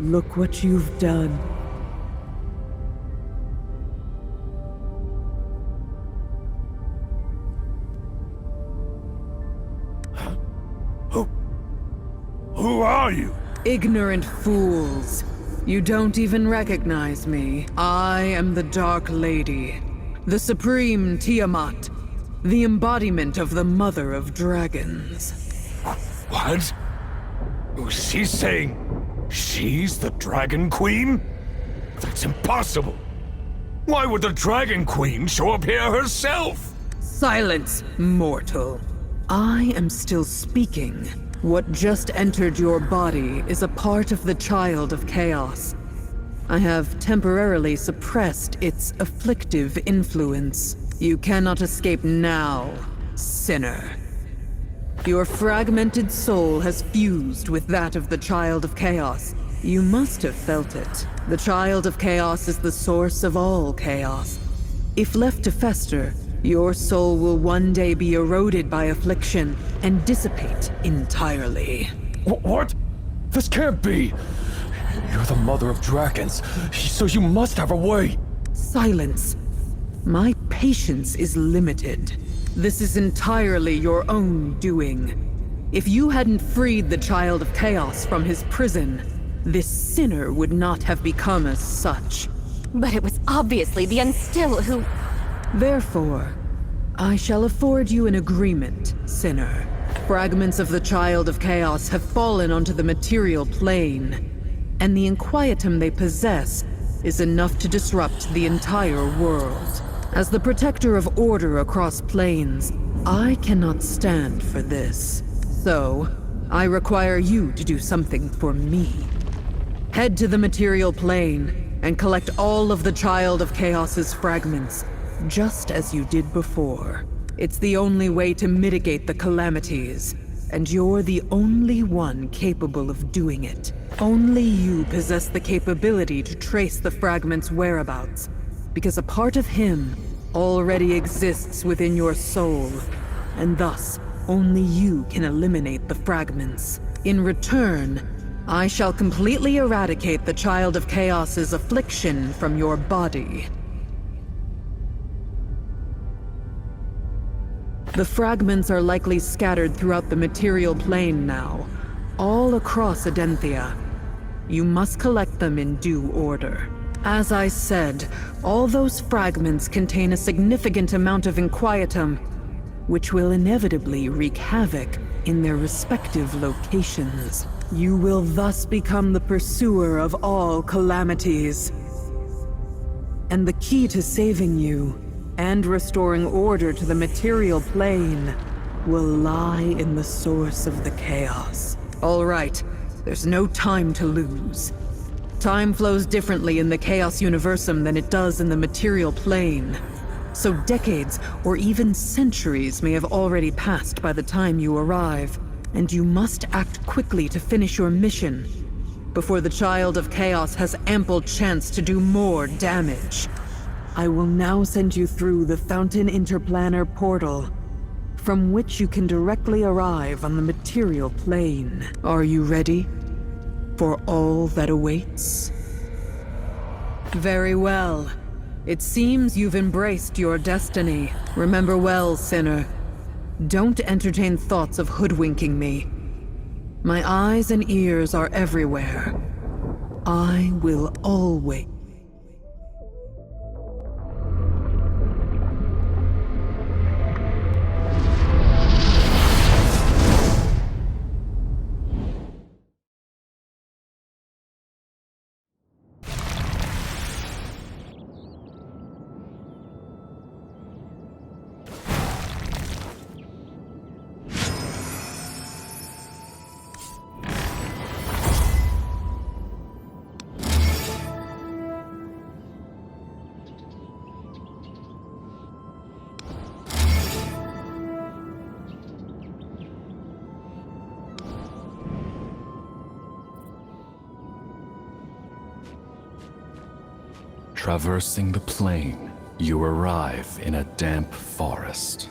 Look what you've done. Who are you? Ignorant fools. You don't even recognize me. I am the Dark Lady, the Supreme Tiamat, the embodiment of the Mother of Dragons. What? She's saying she's the Dragon Queen? That's impossible. Why would the Dragon Queen show up here herself? Silence, mortal. I am still speaking. What just entered your body is a part of the Child of Chaos. I have temporarily suppressed its afflictive influence. You cannot escape now, sinner. Your fragmented soul has fused with that of the Child of Chaos. You must have felt it. The Child of Chaos is the source of all chaos. If left to fester, your soul will one day be eroded by affliction and dissipate entirely. What? This can't be! You're the Mother of Dragons, so you must have a way! Silence. My patience is limited. This is entirely your own doing. If you hadn't freed the Child of Chaos from his prison, this sinner would not have become as such. But it was obviously the Unstill who... Therefore, I shall afford you an agreement, sinner. Fragments of the Child of Chaos have fallen onto the material plane, and the inquietum they possess is enough to disrupt the entire world. As the protector of order across planes, I cannot stand for this. So, I require you to do something for me. Head to the material plane and collect all of the Child of Chaos's fragments, just as you did before. It's the only way to mitigate the calamities, and you're the only one capable of doing it. Only you possess the capability to trace the fragment's whereabouts, because a part of him already exists within your soul, and thus only you can eliminate the fragments. In return, I shall completely eradicate the Child of Chaos's affliction from your body. The fragments are likely scattered throughout the material plane now, all across Adenthia. You must collect them in due order. As I said, all those fragments contain a significant amount of inquietum, which will inevitably wreak havoc in their respective locations. You will thus become the pursuer of all calamities. And the key to saving you and restoring order to the material plane will lie in the source of the chaos. All right, there's no time to lose. Time flows differently in the Chaos Universum than it does in the material plane. So decades or even centuries may have already passed by the time you arrive, and you must act quickly to finish your mission before the Child of Chaos has ample chance to do more damage. I will now send you through the Fountain Interplanar portal, from which you can directly arrive on the material plane. Are you ready for all that awaits? Very well. It seems you've embraced your destiny. Remember well, sinner. Don't entertain thoughts of hoodwinking me. My eyes and ears are everywhere. I will always... Traversing the plain, you arrive in a damp forest.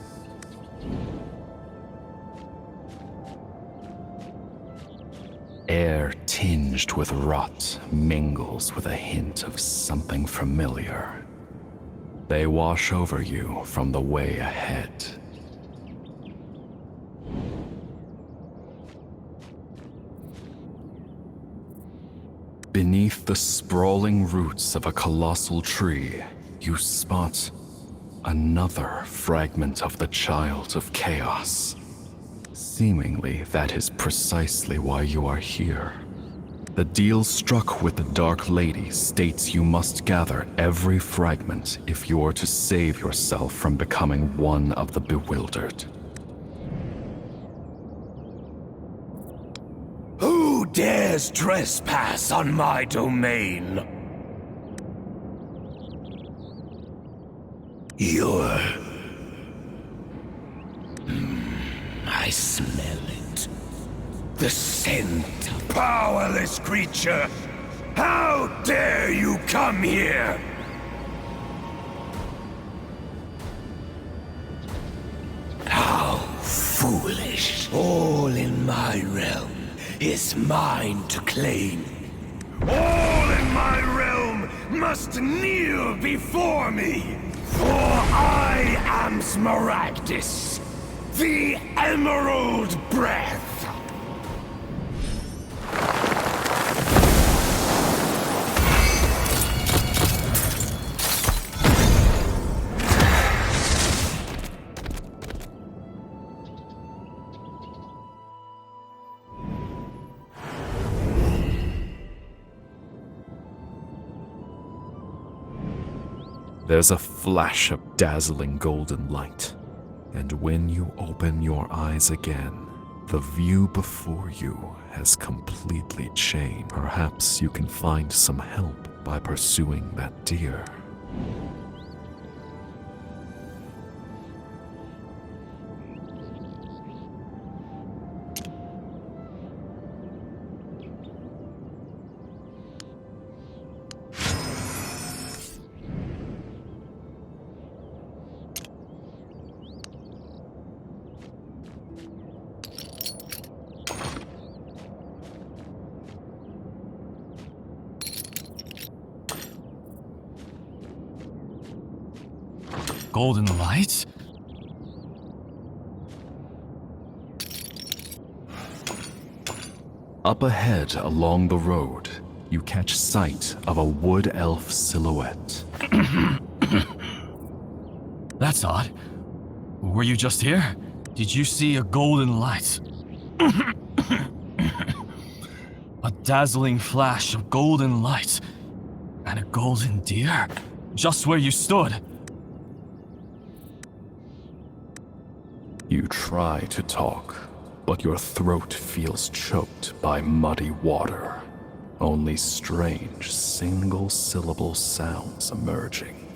air tinged with rot mingles with a hint of something familiar. They wash over you from the way ahead. Beneath the sprawling roots of a colossal tree, you spot another fragment of the Child of Chaos. Seemingly, that is precisely why you are here. The deal struck with the Dark Lady states you must gather every fragment if you are to save yourself from becoming one of the bewildered. Who dares trespass on my domain? You're... I smell it. The scent. Powerless creature! How dare you come here? How foolish. All in my realm is mine to claim. All in my realm must kneel before me. For I am Smaragdus, the Emerald Breath. There's a flash of dazzling golden light, and when you open your eyes again, the view before you has completely changed. Perhaps you can find some help by pursuing that deer. Golden lights? Up ahead along the road, you catch sight of a wood elf silhouette. That's odd. Were you just here? Did you see a golden light? A dazzling flash of golden light. And a golden deer? Just where you stood. You try to talk, but your throat feels choked by muddy water. Only strange, single-syllable sounds emerging.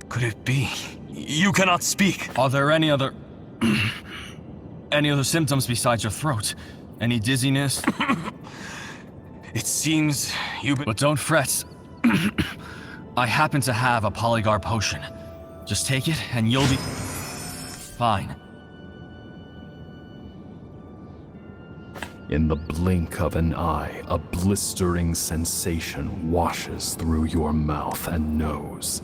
Could it be? You cannot speak. Are there any other... any other symptoms besides your throat? Any dizziness? It seems you've been... But don't fret. I happen to have a Polygar potion. Just take it and you'll be... fine. In the blink of an eye, a blistering sensation washes through your mouth and nose.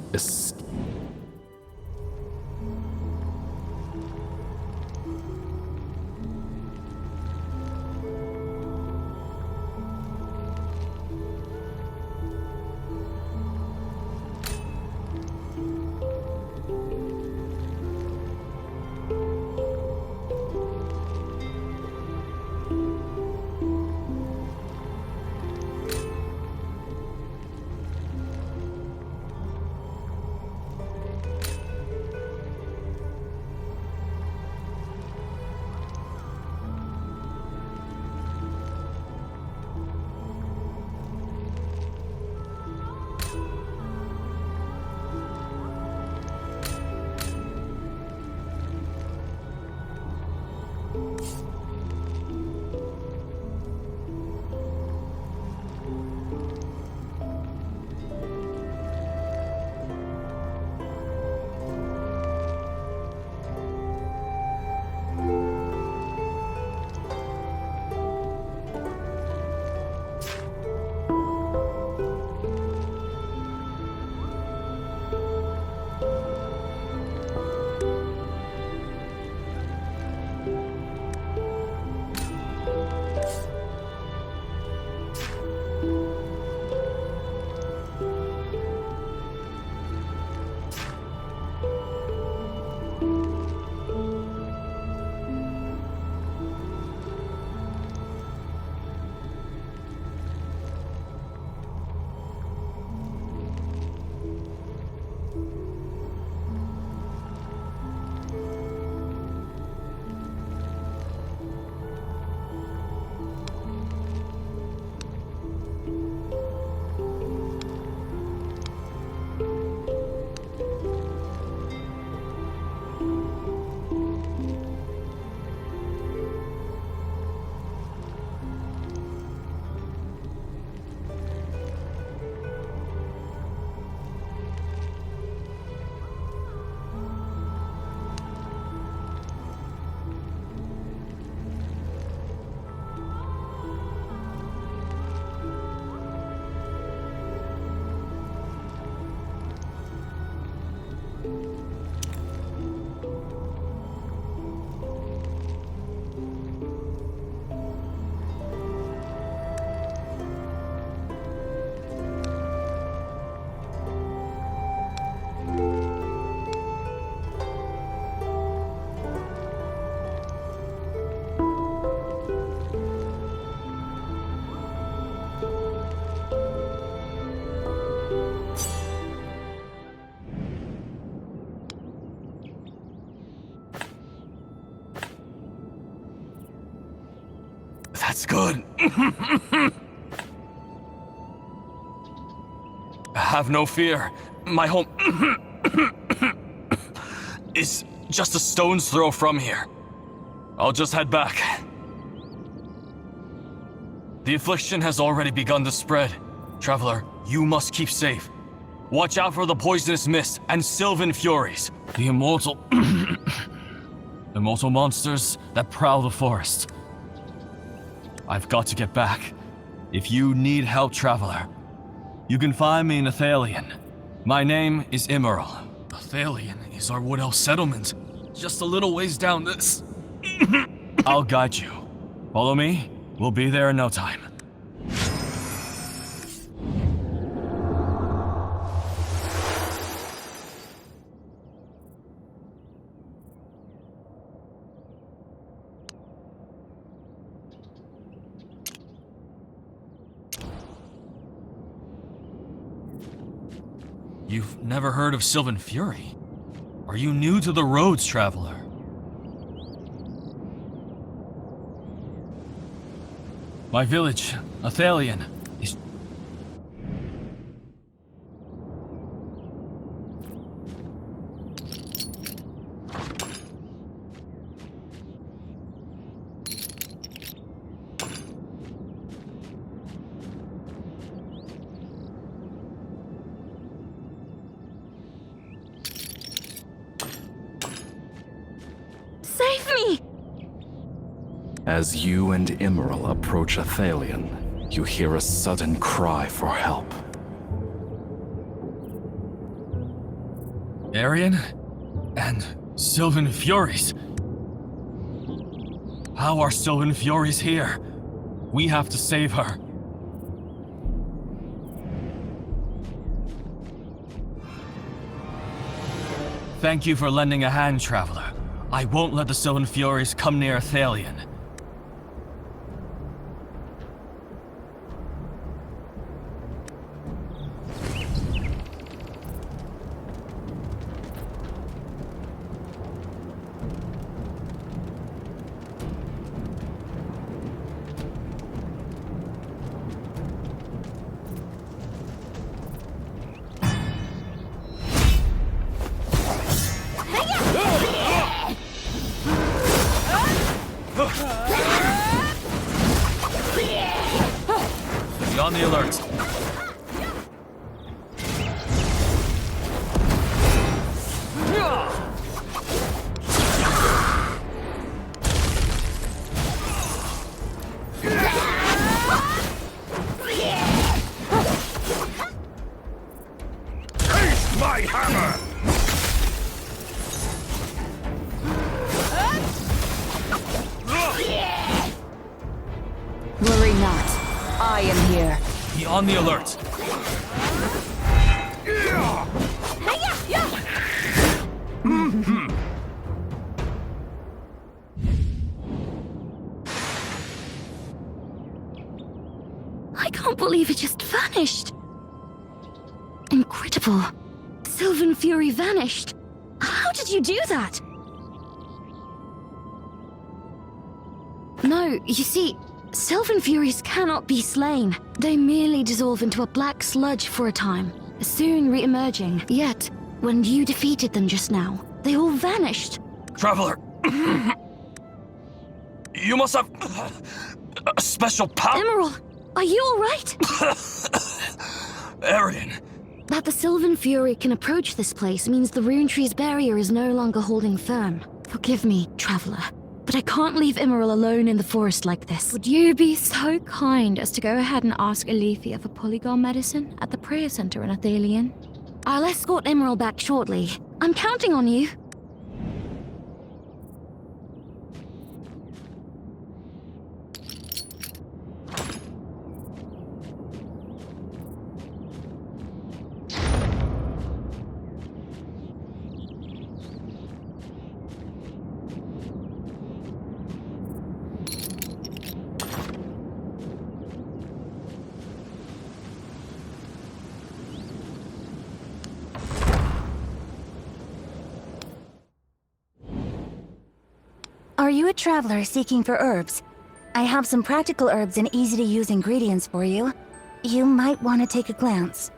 That's good. Have no fear. My home is just a stone's throw from here. I'll just head back. The affliction has already begun to spread. Traveler, you must keep safe. Watch out for the poisonous mist and sylvan furies. The immortal... immortal monsters that prowl the forest. I've got to get back. If you need help, Traveler, you can find me in Athalion. My name is Immeral. Athalion is our Wood Elf settlement. Just a little ways down this. I'll guide you. Follow me. We'll be there in no time. You've never heard of Sylvan Fury? Are you new to the roads, Traveler? My village, Athalion, is... Save me! As you and Immeral approach Athalion, you hear a sudden cry for help. Arian? And Sylvan Furies? How are Sylvan Furies here? We have to save her. Thank you for lending a hand, Traveler. I won't let the Sylvan Furies come near Athalion. Be on the alert. Taste my hammer! Worry not. I am here. Be on the alert. I can't believe it just vanished. Incredible. Sylvan Fury vanished. How did you do that? No, you see, Sylvan Furies cannot be slain. They merely dissolve into a black sludge for a time, soon re-emerging. Yet, when you defeated them just now, they all vanished. Traveler! You must have a special power. Emerald, are you alright? Arian. That the Sylvan Fury can approach this place means the Rune Tree's barrier is no longer holding firm. Forgive me, Traveler, but I can't leave Immeral alone in the forest like this. Would you be so kind as to go ahead and ask Alethea for polygon medicine at the prayer center in Athalion? I'll escort Immeral back shortly. I'm counting on you. Are you a traveler seeking for herbs? I have some practical herbs and easy-to-use ingredients for you. You might want to take a glance.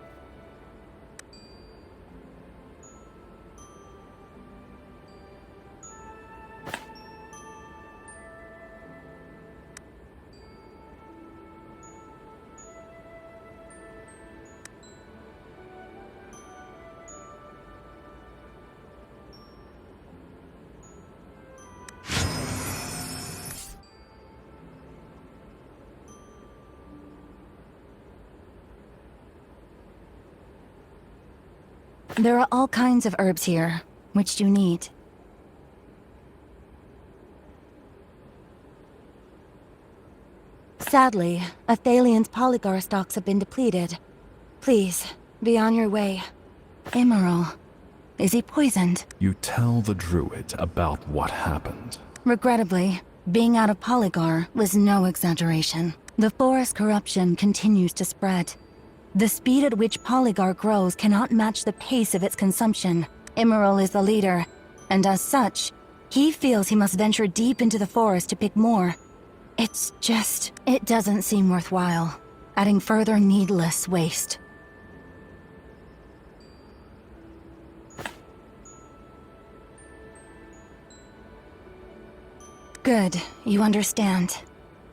There are all kinds of herbs here. Which do you need? Sadly, Athalion's polygar stocks have been depleted. Please, be on your way. Emerald. Is he poisoned? You tell the druid about what happened. Regrettably, being out of polygar was no exaggeration. The forest corruption continues to spread. The speed at which polygar grows cannot match the pace of its consumption. Emerald is the leader, and as such, he feels he must venture deep into the forest to pick more. It's just, it doesn't seem worthwhile, adding further needless waste. Good, you understand.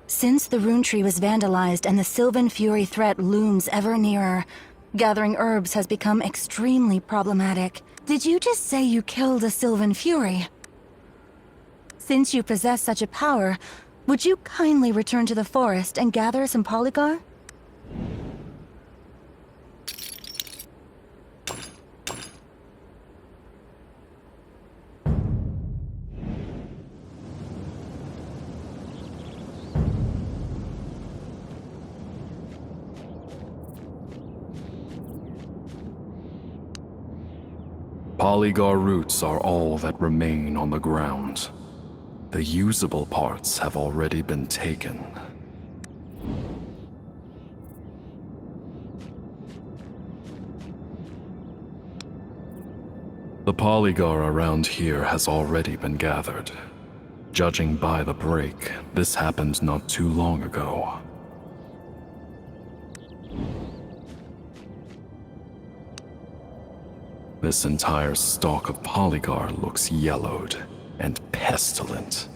Since the rune tree was vandalized and the Sylvan Fury threat looms ever nearer, gathering herbs has become extremely problematic. Did you just say you killed a Sylvan Fury? Since you possess such a power, would you kindly return to the forest and gather some polygar? Polygar roots are all that remain on the ground. The usable parts have already been taken. The polygar around here has already been gathered. Judging by the break, this happened not too long ago. This entire stalk of polygar looks yellowed and pestilent.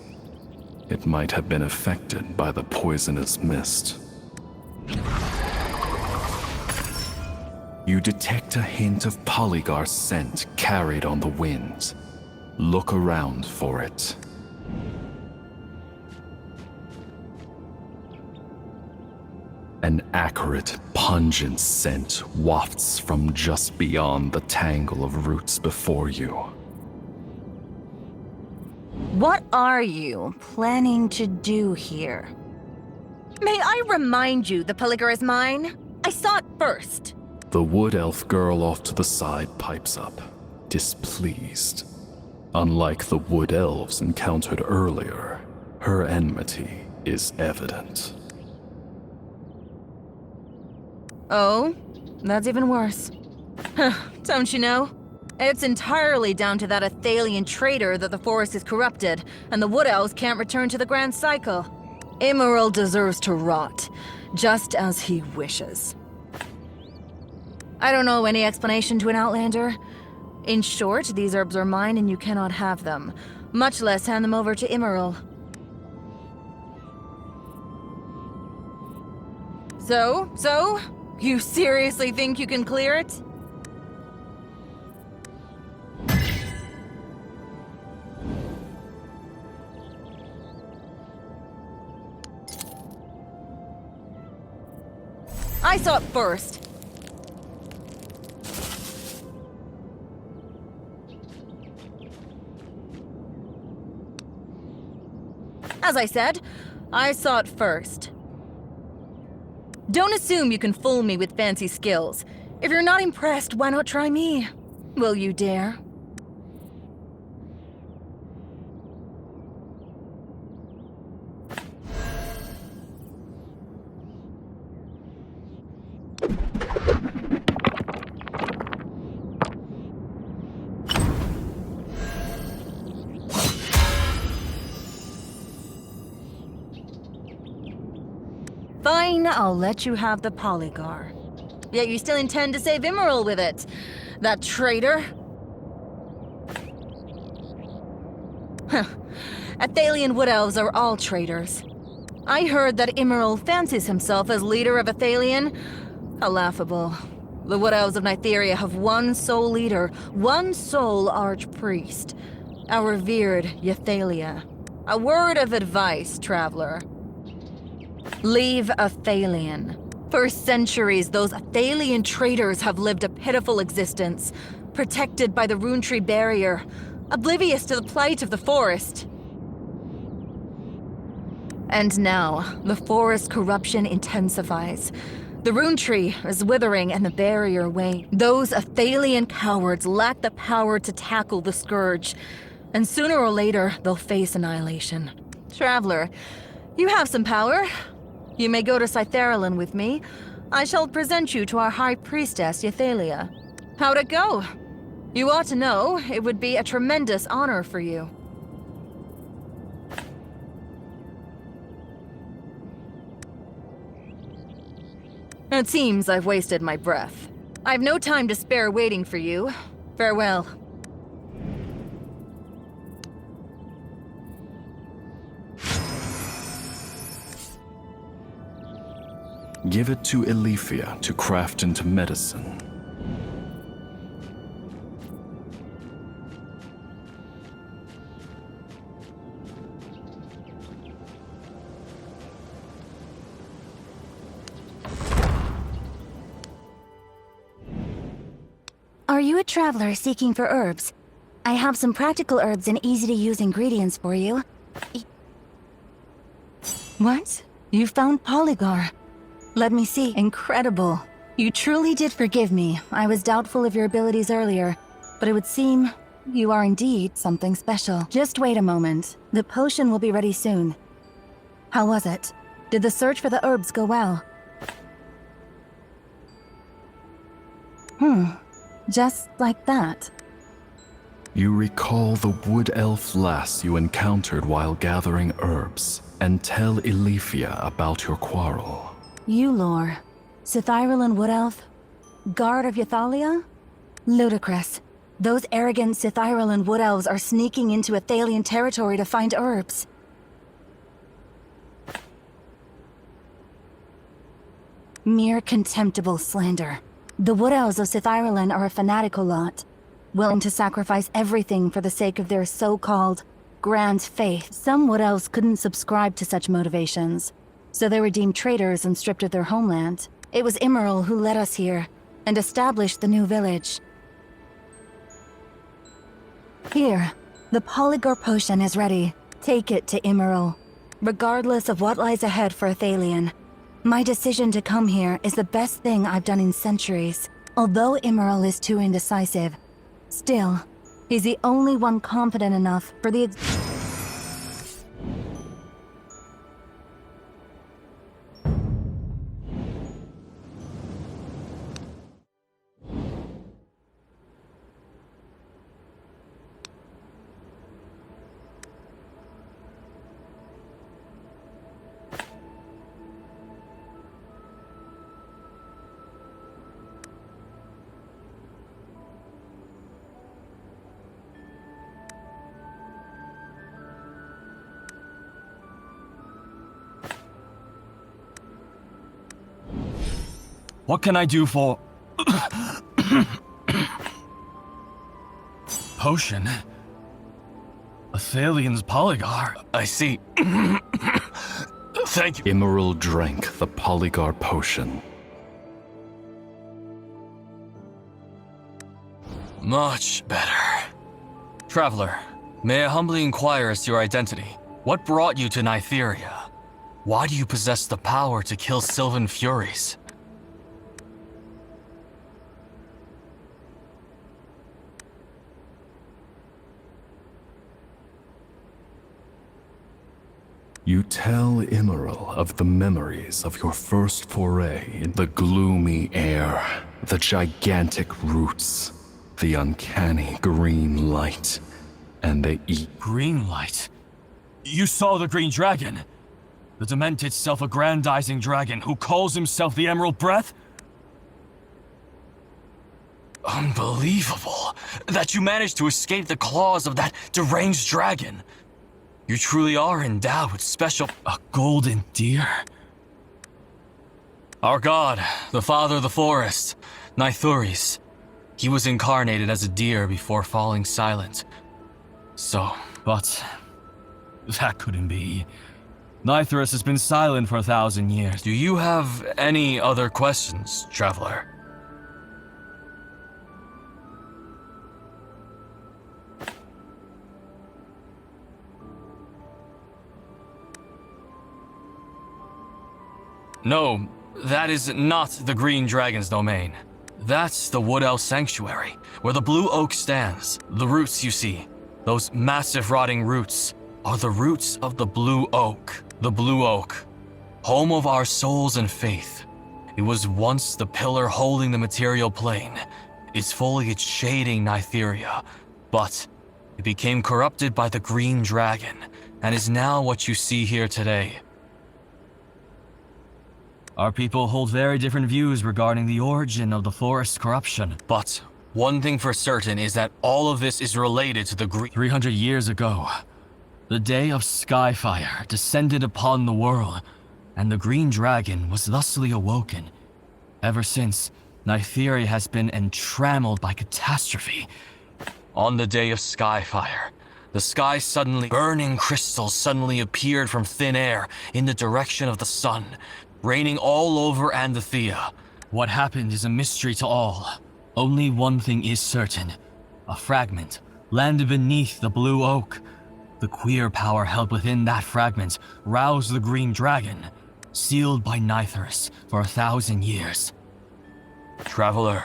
It might have been affected by the poisonous mist. You detect a hint of polygar scent carried on the wind. Look around for it. An acrid, pungent scent wafts from just beyond the tangle of roots before you. What are you planning to do here? May I remind you the polygar is mine? I saw it first. The wood elf girl off to the side pipes up, displeased. Unlike the wood elves encountered earlier, her enmity is evident. Oh, that's even worse. Don't you know? It's entirely down to that Athalion traitor that the forest is corrupted, and the Wood Elves can't return to the Grand Cycle. Emerald deserves to rot, just as he wishes. I don't know any explanation to an Outlander. In short, these herbs are mine and you cannot have them, much less hand them over to Emerald. So? You seriously think you can clear it? I saw it first. As I said, I saw it first. Don't assume you can fool me with fancy skills. If you're not impressed, why not try me? Will you dare? Fine, I'll let you have the polygar. Yet you still intend to save Emerald with it. That traitor. Huh. Athalian Wood Elves are all traitors. I heard that Emerald fancies himself as leader of Athalian. How laughable. The Wood Elves of Nytheria have one sole leader, one sole archpriest. Our revered Yathalia. A word of advice, traveler. Leave Athalian. For centuries, those Athalian traitors have lived a pitiful existence, protected by the Rune Tree barrier, oblivious to the plight of the forest. And now, the forest corruption intensifies. The Rune Tree is withering and the barrier wanes. Those Athalian cowards lack the power to tackle the scourge, and sooner or later, they'll face annihilation. Traveler, you have some power. You may go to Cytheralin with me. I shall present you to our High Priestess, Yathalia. How'd it go? You ought to know, it would be a tremendous honor for you. It seems I've wasted my breath. I've no time to spare waiting for you. Farewell. Give it to Elifia to craft into medicine. Are you a traveler seeking for herbs? I have some practical herbs and easy-to-use ingredients for you. What? You found Polygar. Let me see. Incredible. You truly did forgive me. I was doubtful of your abilities earlier, but it would seem you are indeed something special. Just wait a moment. The potion will be ready soon. How was it? Did the search for the herbs go well? Just like that. You recall the wood elf lass you encountered while gathering herbs, and tell Elifia about your quarrel. Lore. Cythyralan Wood Elf? Guard of Yathalia? Ludicrous. Those arrogant Cythyralan Wood Elves are sneaking into Athalian territory to find herbs. Mere contemptible slander. The Wood Elves of Cythyralan are a fanatical lot, willing to sacrifice everything for the sake of their so-called grand faith. Some Wood Elves couldn't subscribe to such motivations, so they were deemed traitors and stripped of their homeland. It was Emerald who led us here and established the new village. Here, the Polygar potion is ready. Take it to Emerald. Regardless of what lies ahead for Athalian, my decision to come here is the best thing I've done in centuries. Although Emerald is too indecisive, still, he's the only one confident enough for the What can I do for... Potion? Athalian's Polygar? I see. Thank you. Emerald drank the Polygar potion. Much better. Traveler, may I humbly inquire as to your identity? What brought you to Nytheria? Why do you possess the power to kill Sylvan Furies? You tell Emerald of the memories of your first foray in the gloomy air, the gigantic roots, the uncanny green light, and they eat. Green light? You saw the green dragon? The demented self-aggrandizing dragon who calls himself the Emerald Breath? Unbelievable that you managed to escape the claws of that deranged dragon. You truly are endowed with special... A golden deer? Our god, the father of the forest, Nythuris. He was incarnated as a deer before falling silent. But that couldn't be. Nythuris has been silent for 1,000 years. Do you have any other questions, traveler? No, that is not the Green Dragon's domain. That's the Wood Elf Sanctuary, where the Blue Oak stands. The roots you see, those massive rotting roots, are the roots of the Blue Oak. The Blue Oak, home of our souls and faith. It was once the pillar holding the material plane, its foliage shading Nytheria, but it became corrupted by the Green Dragon, and is now what you see here today. Our people hold very different views regarding the origin of the forest's corruption. But one thing for certain is that all of this is related to the 300 years ago, the day of Skyfire descended upon the world, and the Green Dragon was thusly awoken. Ever since, Nytheria has been entrammeled by catastrophe. On the day of Skyfire, the sky suddenly... Burning crystals suddenly appeared from thin air in the direction of the sun, raining all over Andathea. What happened is a mystery to all. Only one thing is certain. A fragment landed beneath the Blue Oak. The queer power held within that fragment roused the Green Dragon, sealed by Nythuris for 1,000 years. Traveler,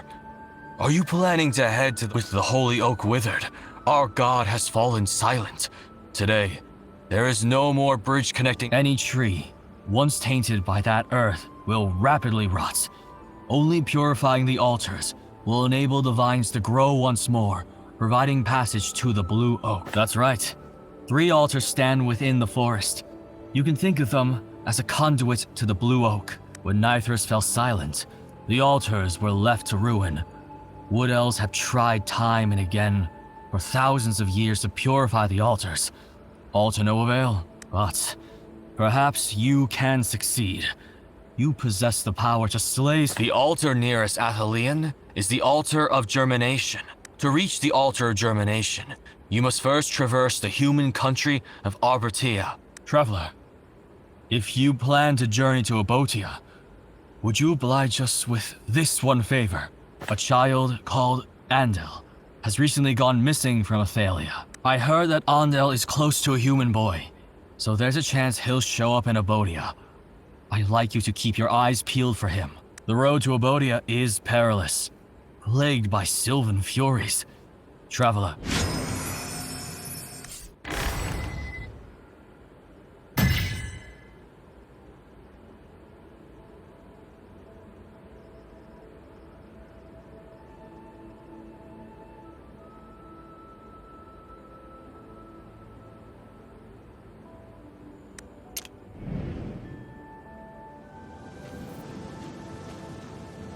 are you planning to head with the Holy Oak withered? Our god has fallen silent. Today, there is no more bridge connecting. Any tree once tainted by that earth will rapidly rot. Only purifying the altars will enable the vines to grow once more, providing passage to the Blue Oak. That's right. 3 altars stand within the forest. You can think of them as a conduit to the Blue Oak. When Nythuris fell silent, the altars were left to ruin. Wood Elves have tried time and again for thousands of years to purify the altars, all to no avail. But perhaps you can succeed. You possess the power to slay. The altar nearest Athelion is the altar of germination. To reach the altar of germination, you must first traverse the human country of Arbortea. Traveler, if you plan to journey to Abotia, would you oblige us with this one favor? A child called Andel has recently gone missing from Athelia. I heard that Andel is close to a human boy, so there's a chance he'll show up in Abotia. I'd like you to keep your eyes peeled for him. The road to Abotia is perilous, plagued by Sylvan Furies. Traveler.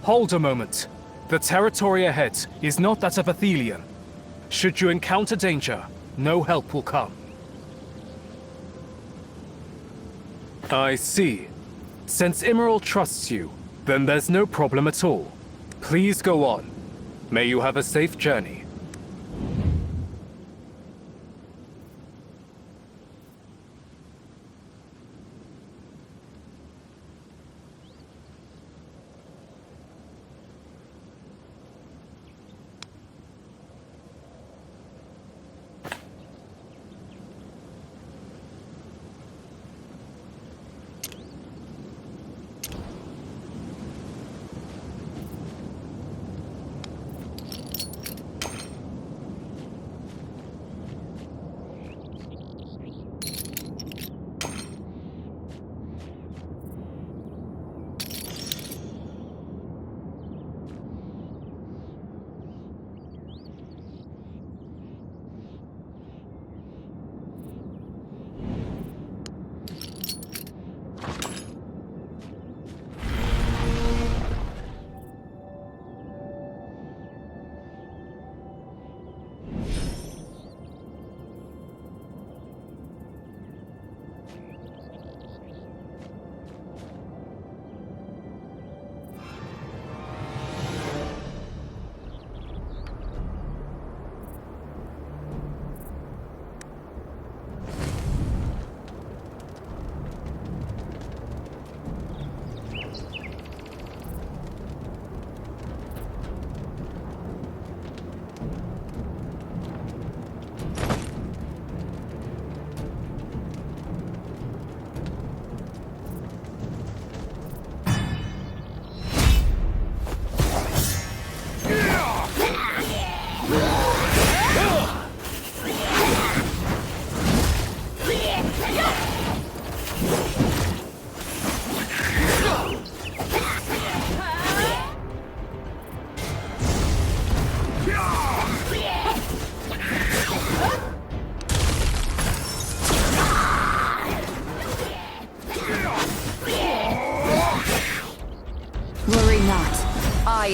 Hold a moment. The territory ahead is not that of Athelion. Should you encounter danger, no help will come. I see. Since Emerald trusts you, then there's no problem at all. Please go on. May you have a safe journey.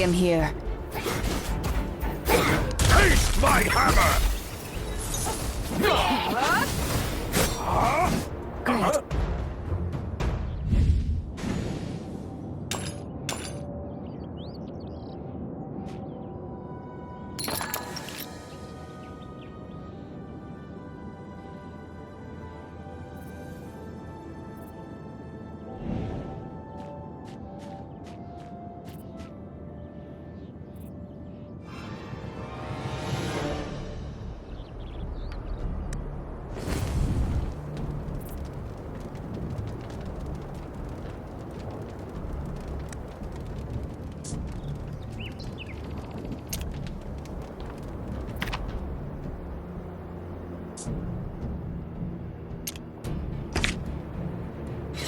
am here. Taste my hammer! Great.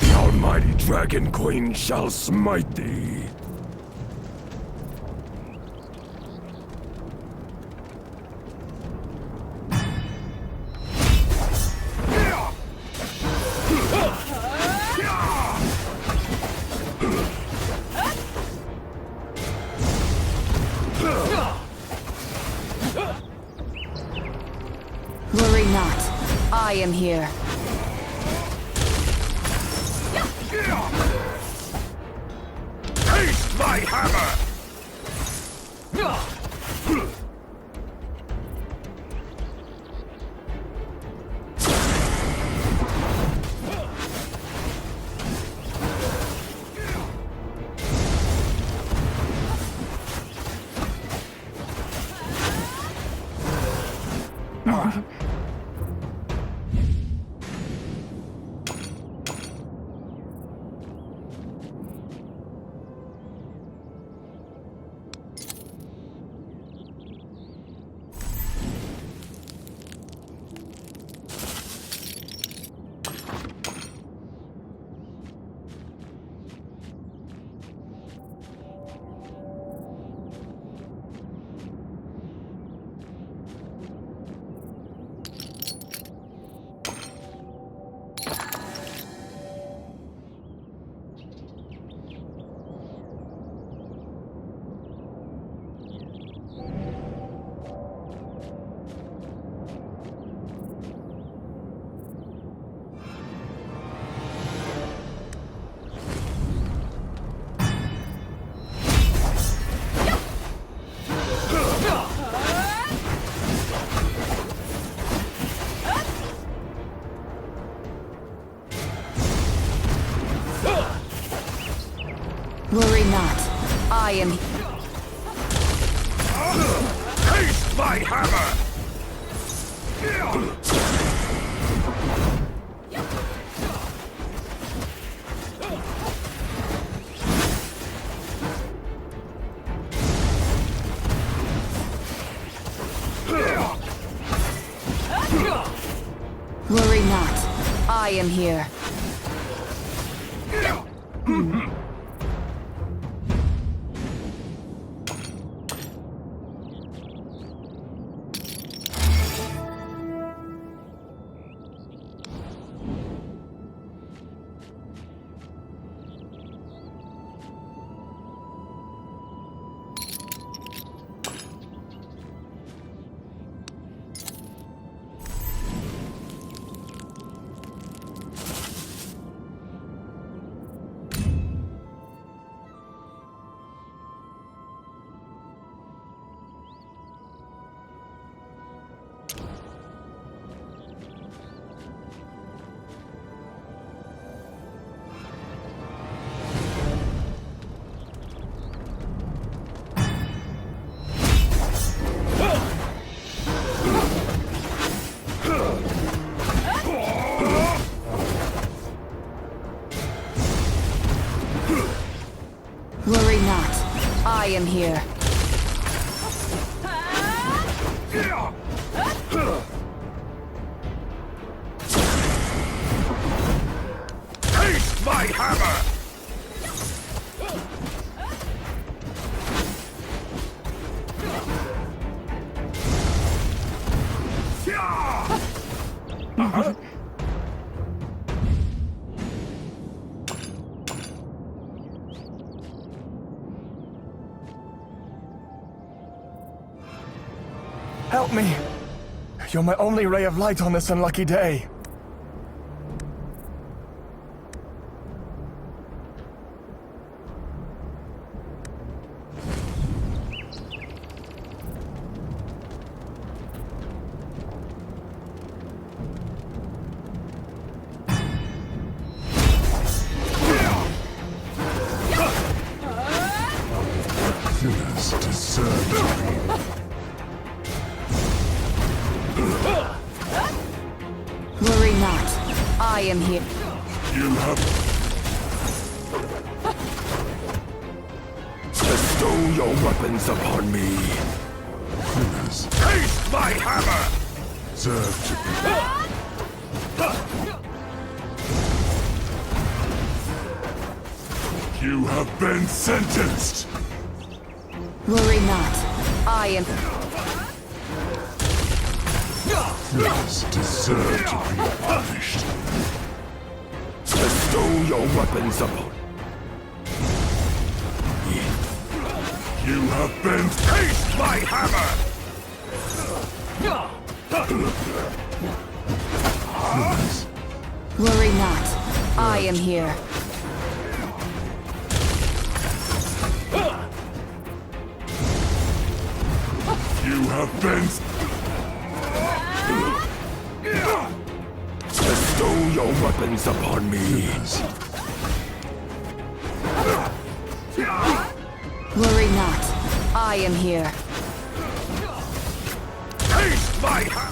The almighty Dragon Queen shall smite thee. Worry not. I am here. Taste my hammer! Worry not. I am. Taste my hammer! Worry not. I am here. Worry not. I am here. Taste my hammer! Help me! You're my only ray of light on this unlucky day. Worry not. I am here. You have... Bestow your weapons upon me. Taste my hammer! Serve to be. You have been sentenced! Worry not. I am... Sinners deserve to be punished. Bestow your weapons upon me. You have been... Taste my hammer! Worry not. I am here. You have been... Bestow your weapons upon me. Worry not. I am here. Taste my hammer!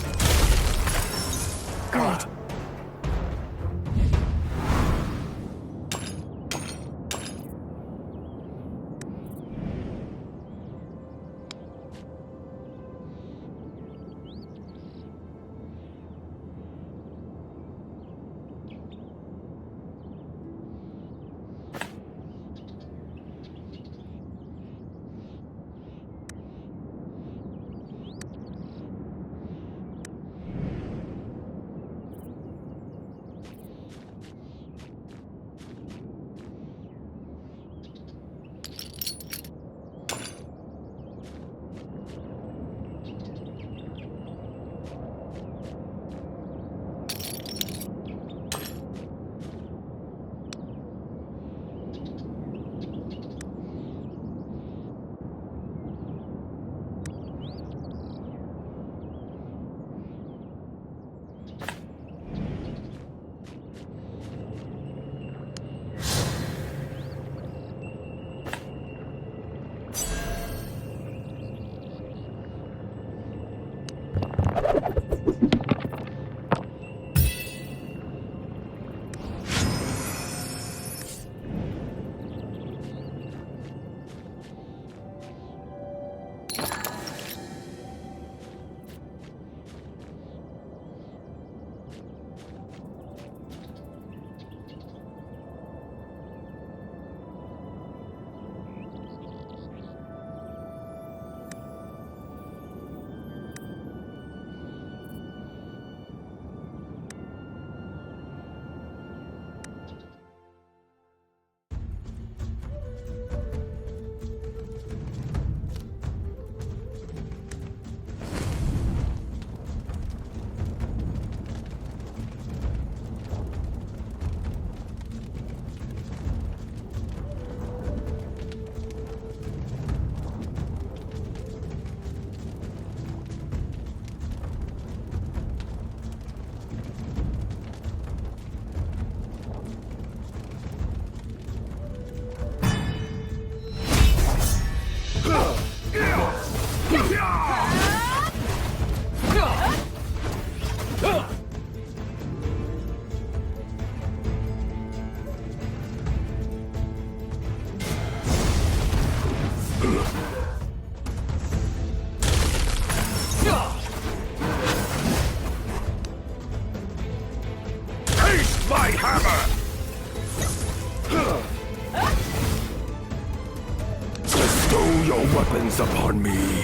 Weapons upon me.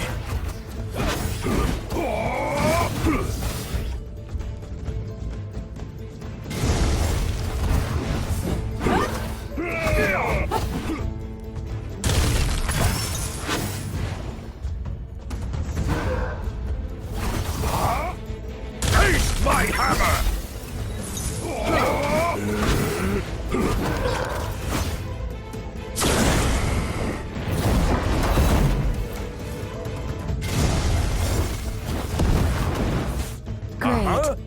hammer! Great.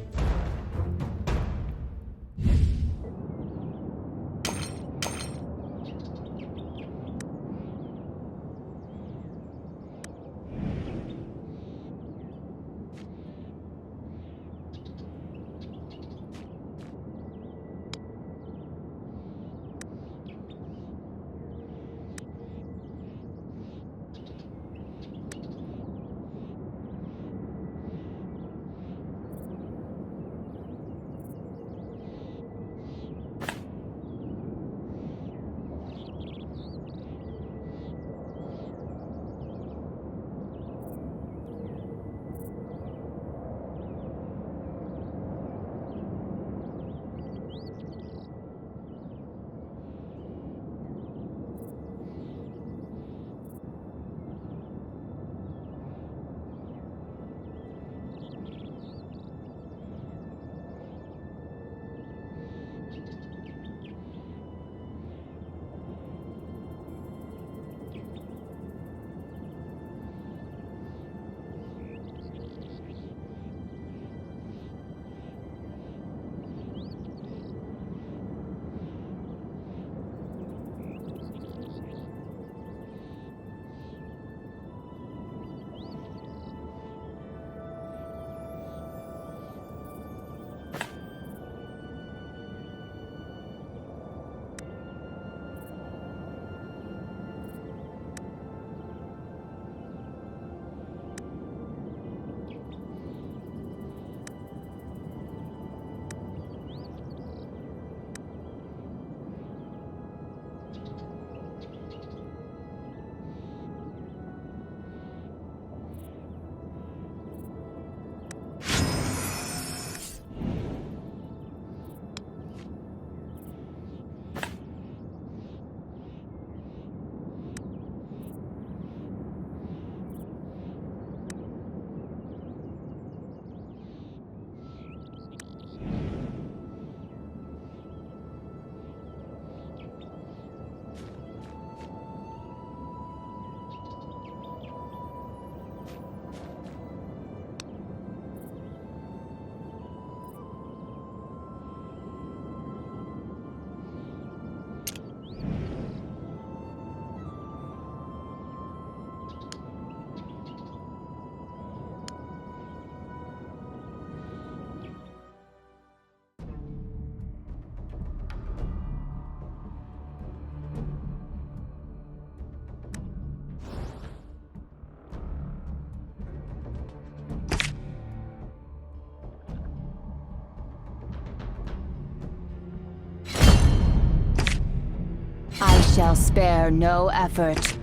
I shall spare no effort.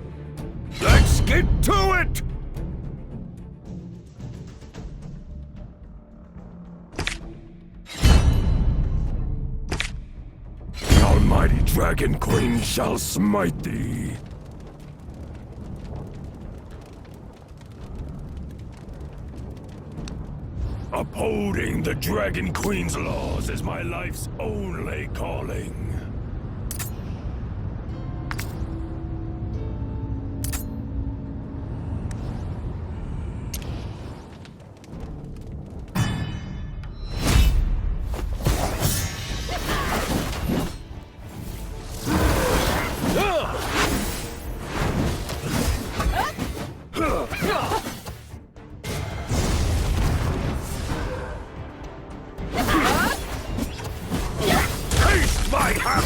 Let's get to it! The almighty Dragon Queen shall smite thee. Upholding the Dragon Queen's laws is my life's only calling. My hand!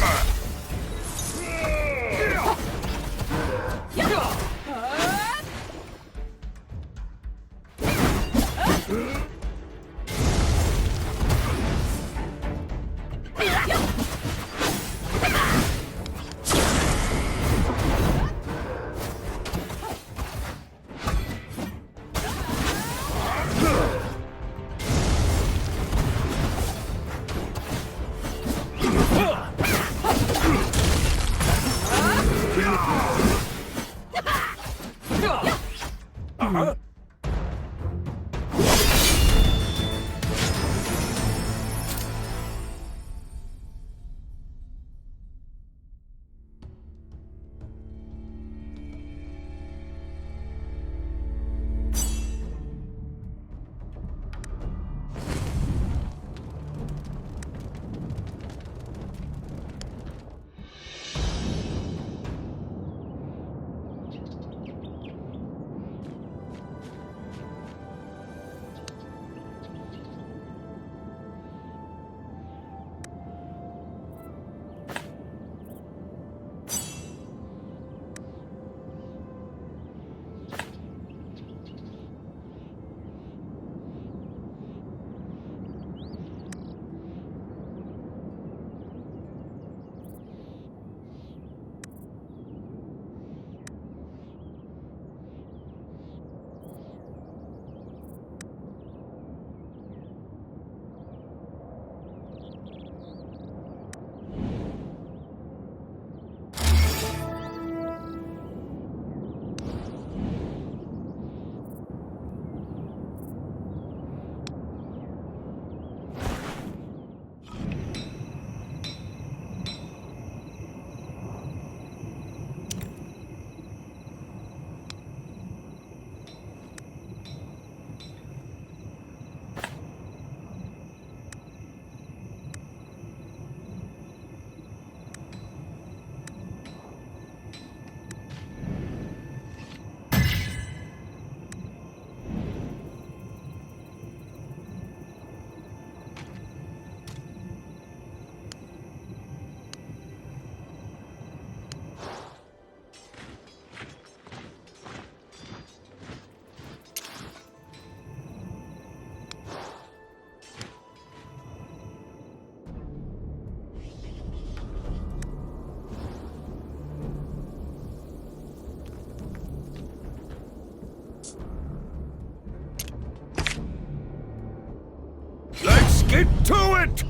get to it!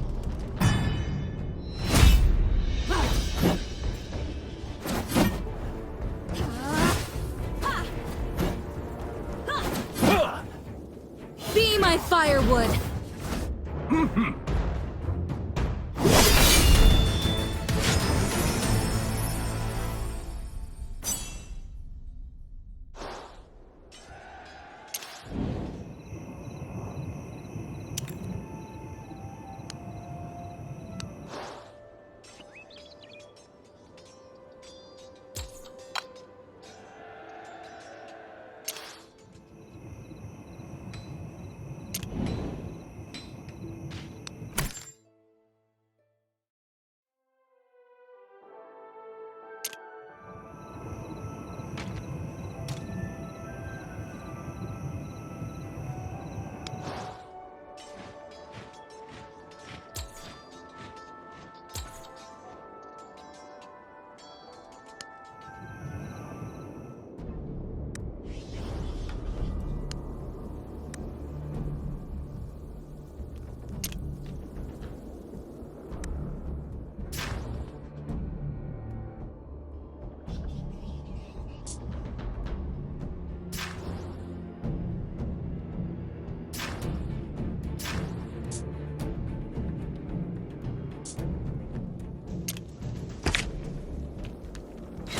Be my firewood!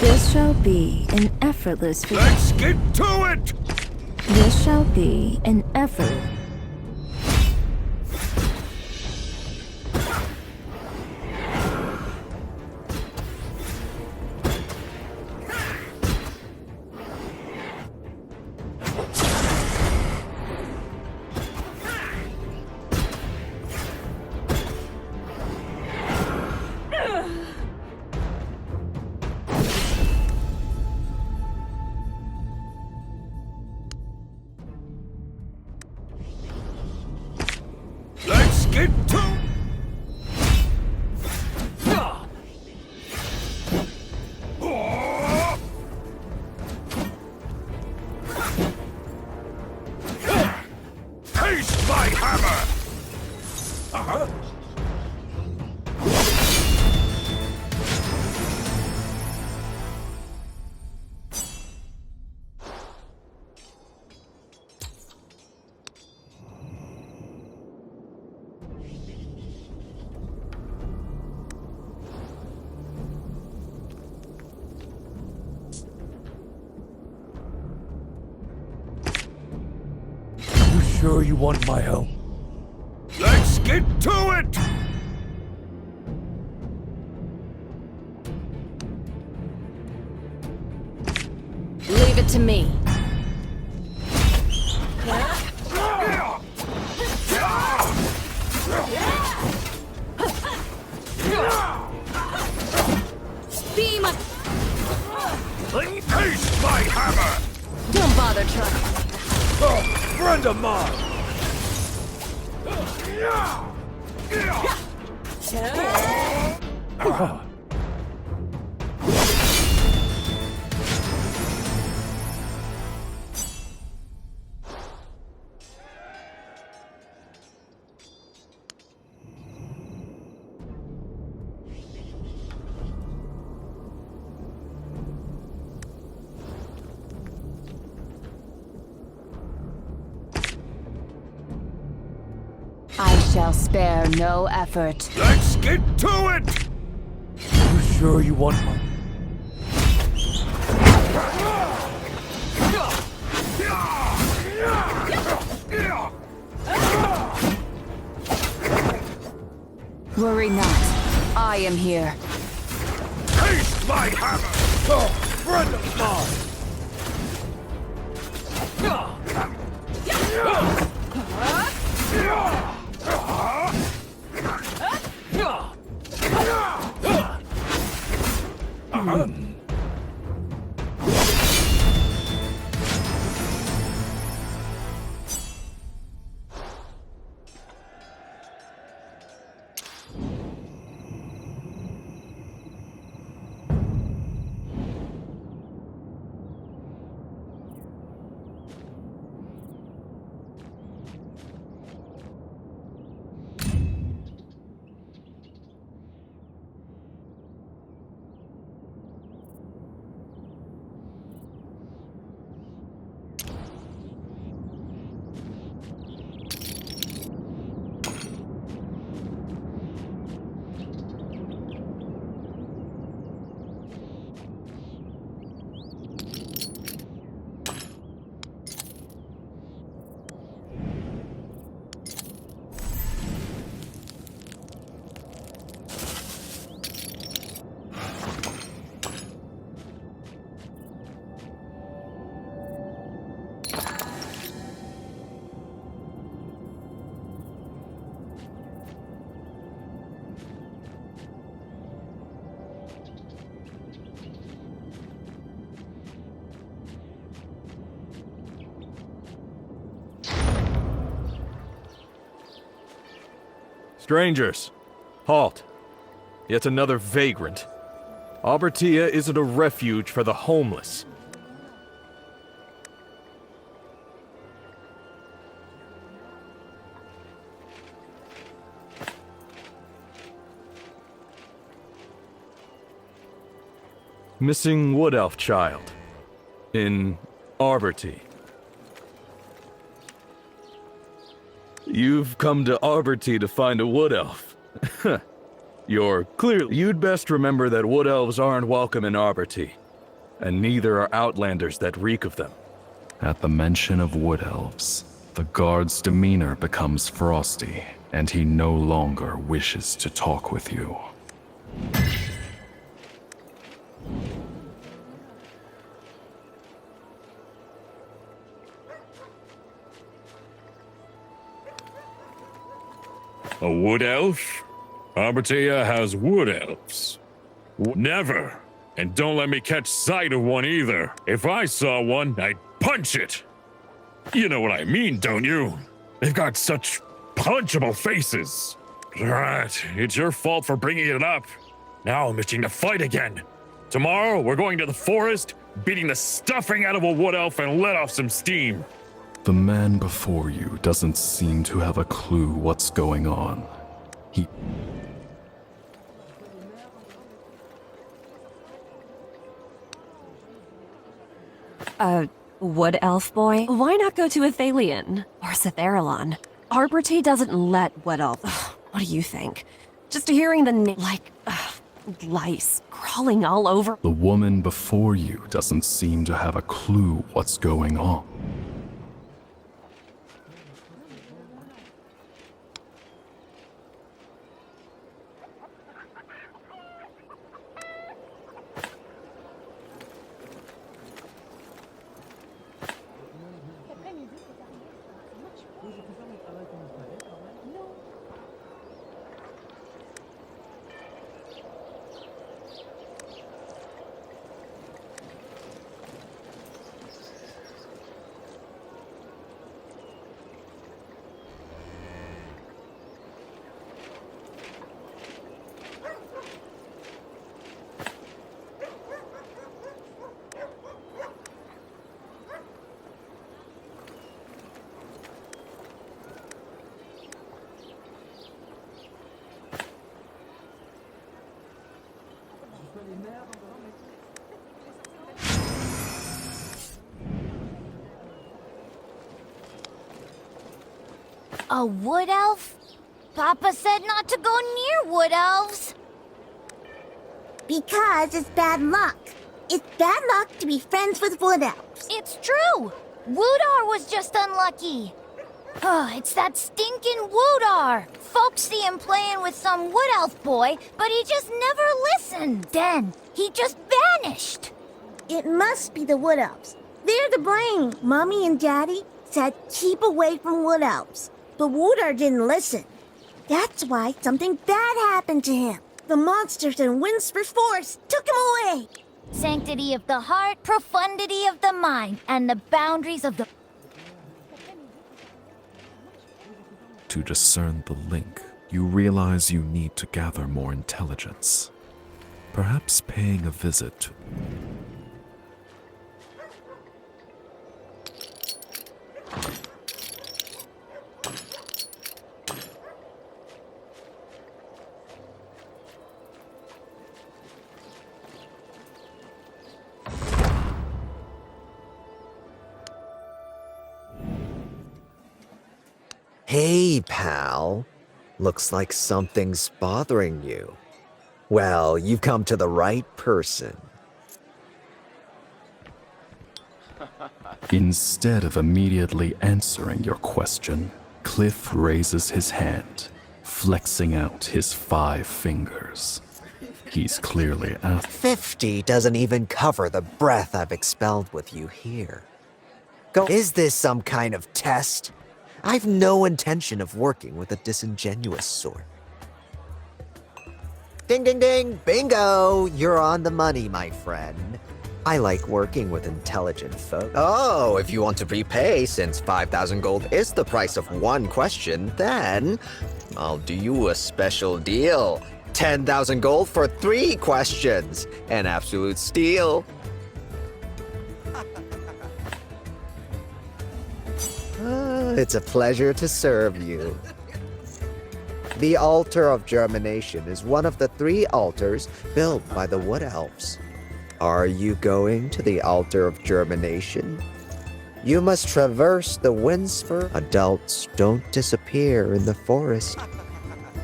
This shall be an effortless feat. Let's get to it! This shall be an effort. Let's get to... Taste my hammer! Uh-huh. Sure you want my help? Let's get to it! Leave it to me. Be my... Taste my hammer! Don't bother trying. Oh, friend of mine! I shall spare no effort. Let's get to it! You sure you want my... Worry not. I am here. Taste my hammer! Oh, friend of mine! Strangers, halt. Yet another vagrant. Albertia isn't a refuge for the homeless. Missing wood elf child in Arborty. You've come to Arborty to find a wood elf. You're clearly... You'd best remember that wood elves aren't welcome in Arborty, and neither are outlanders that reek of them. At the mention of wood elves, the guard's demeanor becomes frosty, and he no longer wishes to talk with you. A wood elf? Arbortia has wood elves. Never. And don't let me catch sight of one either. If I saw one, I'd punch it. You know what I mean, don't you? They've got such punchable faces. Right, it's your fault for bringing it up. Now I'm itching to fight again. Tomorrow, we're going to the forest, beating the stuffing out of a wood elf and let off some steam. The man before you doesn't seem to have a clue what's going on. He... Wood elf boy? Why not go to Athalion? Or Citharalon? Arborty doesn't let wood elf... Ugh, what do you think? Just hearing the name... Like, lice crawling all over... The woman before you doesn't seem to have a clue what's going on. A wood elf? Papa said not to go near wood elves. Because it's bad luck. It's bad luck to be friends with wood elves. It's true. Woodar was just unlucky. It's that stinking Woodar. Folks see him playing with some wood elf boy, but he just never listened. Then he just vanished. It must be the wood elves. They're to blame. Mommy and Daddy said keep away from wood elves. But Woodar didn't listen. That's why something bad happened to him. The monsters in Windsor Forest took him away. Sanctity of the heart, profundity of the mind, and the boundaries of the... To discern the link, you realize you need to gather more intelligence. Perhaps paying a visit to... Hey, pal. Looks like something's bothering you. Well, you've come to the right person. Instead of immediately answering your question, Cliff raises his hand, flexing out his 5 fingers. He's clearly out. 50 doesn't even cover the breath I've expelled with you here. Go. Is this some kind of test? I've no intention of working with a disingenuous sort. Ding, ding, ding! Bingo! You're on the money, my friend. I like working with intelligent folk. Oh, if you want to prepay, since 5,000 gold is the price of one question, then I'll do you a special deal. 10,000 gold for 3 questions. An absolute steal. It's a pleasure to serve you. The Altar of Germination is one of the 3 altars built by the Wood Elves. Are you going to the Altar of Germination? You must traverse the Windspur. Adults don't disappear in the forest.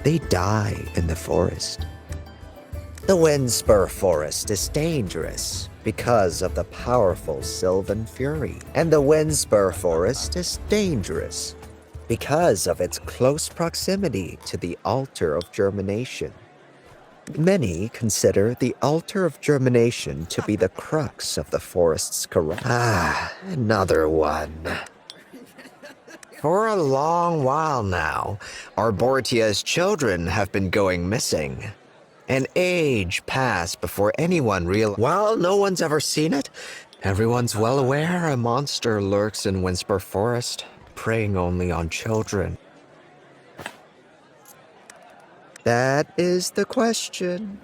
They die in the forest. The Windspur Forest is dangerous because of the powerful Sylvan Fury. And the Windspur Forest is dangerous because of its close proximity to the Altar of Germination. Many consider the Altar of Germination to be the crux of the forest's corruption. Another one. For a long while now, Arbortia's children have been going missing. An age passed before anyone realized. While no one's ever seen it, everyone's well aware a monster lurks in Windspur Forest, preying only on children. That is the question.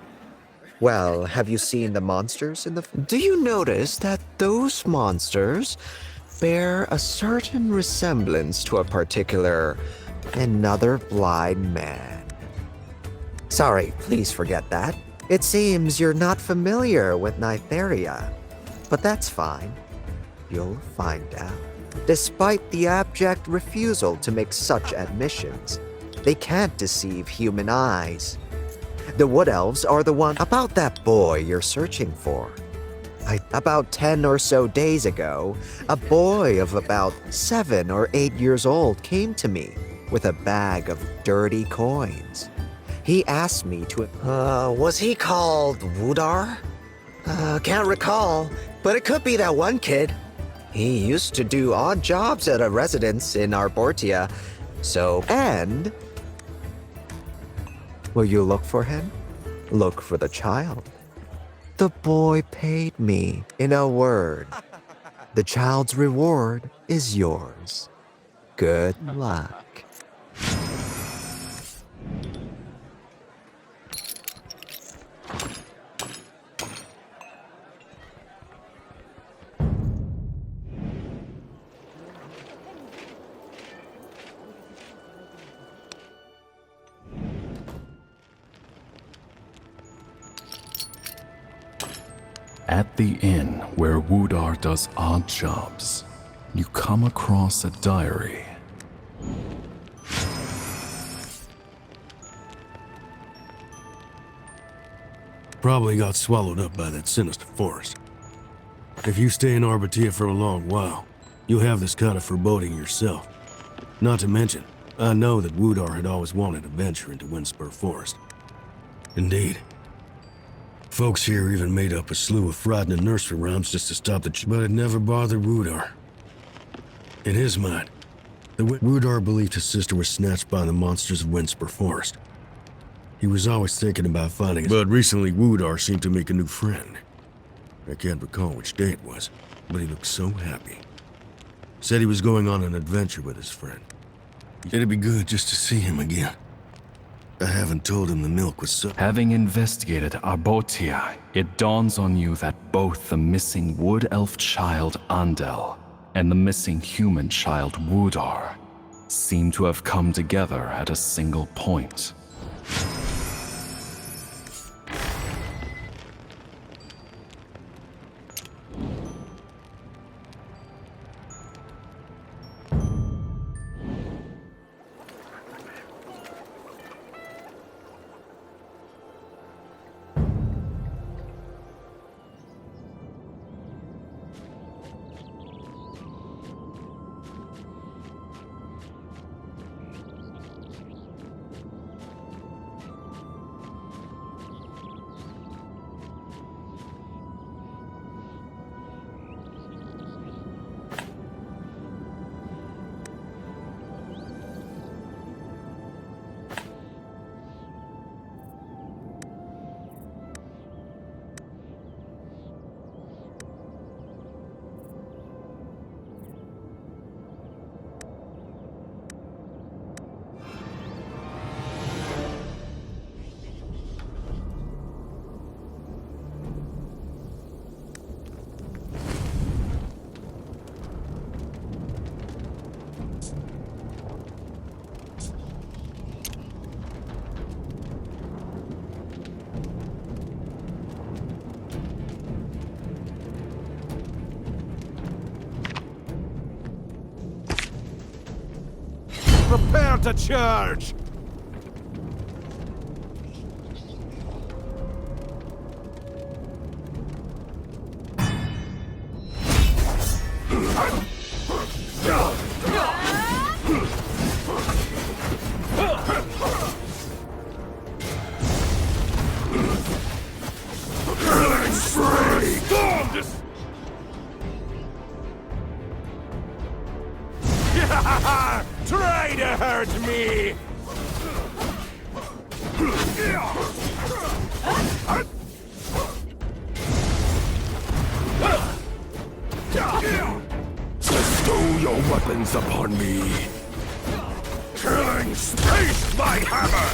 Well, have you seen the monsters in the... Do you notice that those monsters bear a certain resemblance to a particular another blind man? Sorry, please forget that. It seems you're not familiar with Nytheria, but that's fine. You'll find out. Despite the abject refusal to make such admissions, they can't deceive human eyes. The Wood Elves are the one about that boy you're searching for. About 10 or so days ago, a boy of about 7 or 8 years old came to me with a bag of dirty coins. He asked me to... was he called Wudar? Can't recall, but it could be that one kid. He used to do odd jobs at a residence in Arbortia, so... And... Will you look for him? Look for the child. The boy paid me. In a word, the child's reward is yours. Good luck. At the inn where Wudar does odd jobs, you come across a diary. Probably got swallowed up by that sinister forest. If you stay in Arbortia for a long while, you'll have this kind of foreboding yourself. Not to mention, I know that Wudar had always wanted to venture into Windspur Forest. Indeed. Folks here even made up a slew of frightening nursery rhymes just to stop but it never bothered Wudar. In his mind, Wudar believed his sister was snatched by the monsters of Windspur Forest. He was always thinking about finding but recently Wudar seemed to make a new friend. I can't recall which day it was, but he looked so happy. Said he was going on an adventure with his friend. It'd be good just to see him again. I haven't told him the milk was so... Having investigated Arbortia, it dawns on you that both the missing wood elf child Andel and the missing human child Wudar seem to have come together at a single point. Prepare to charge! Try to hurt me! Bestow your weapons upon me! Killing space my hammer!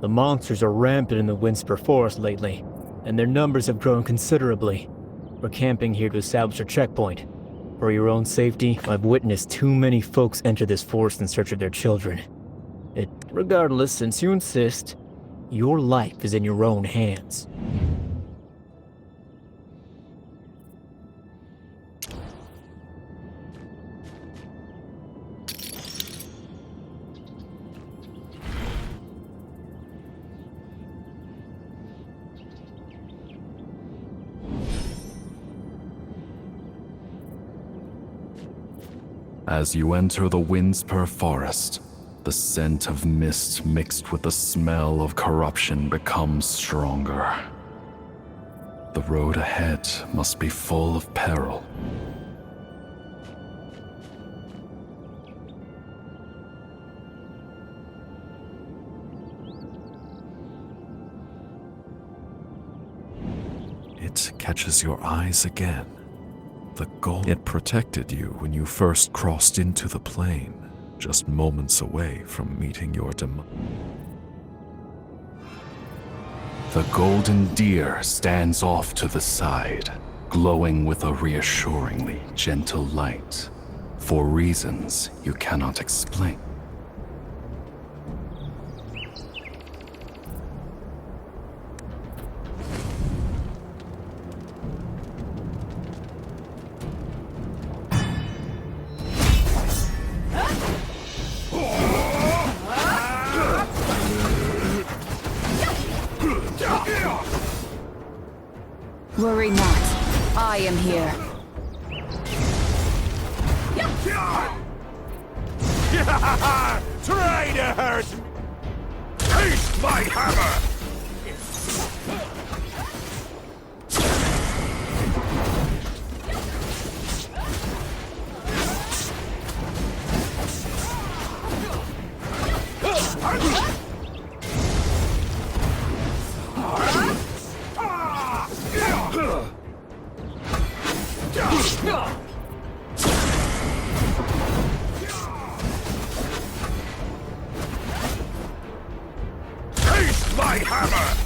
The monsters are rampant in the Winspur Forest lately, and their numbers have grown considerably. We're camping here to establish a checkpoint. For your own safety, I've witnessed too many folks enter this forest in search of their children. Regardless, since you insist, your life is in your own hands. As you enter the Winspur Forest, the scent of mist mixed with the smell of corruption becomes stronger. The road ahead must be full of peril. It catches your eyes again. The gold it protected you when you first crossed into the plane, just moments away from meeting your demise. The golden deer stands off to the side, glowing with a reassuringly gentle light, for reasons you cannot explain. Worry not. I am here. Try to hurt me! Taste my hammer! Taste my hammer!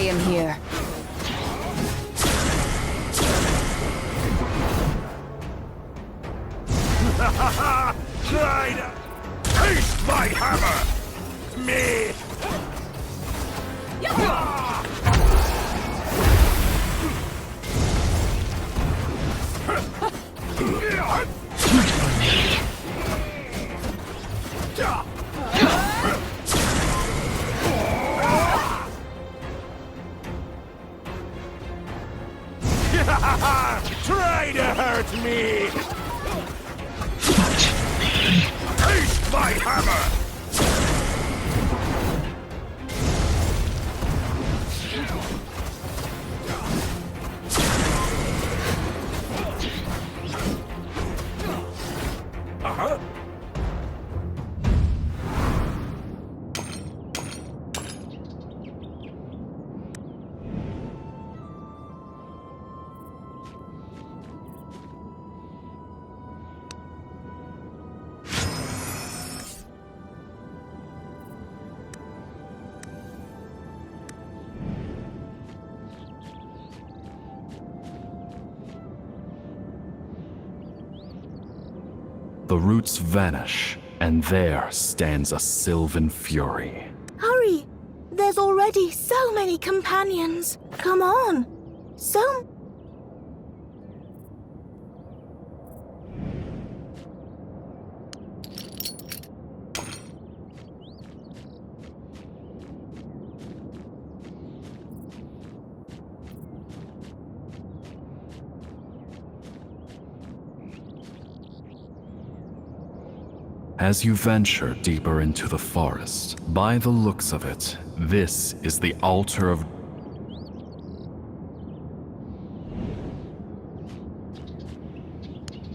am here. Try to taste my hammer! Me! Try to hurt me! Taste my hammer! Uh-huh. The roots vanish, and there stands a sylvan fury. Hurry! There's already so many companions. Come on. As you venture deeper into the forest, by the looks of it, this is the altar of...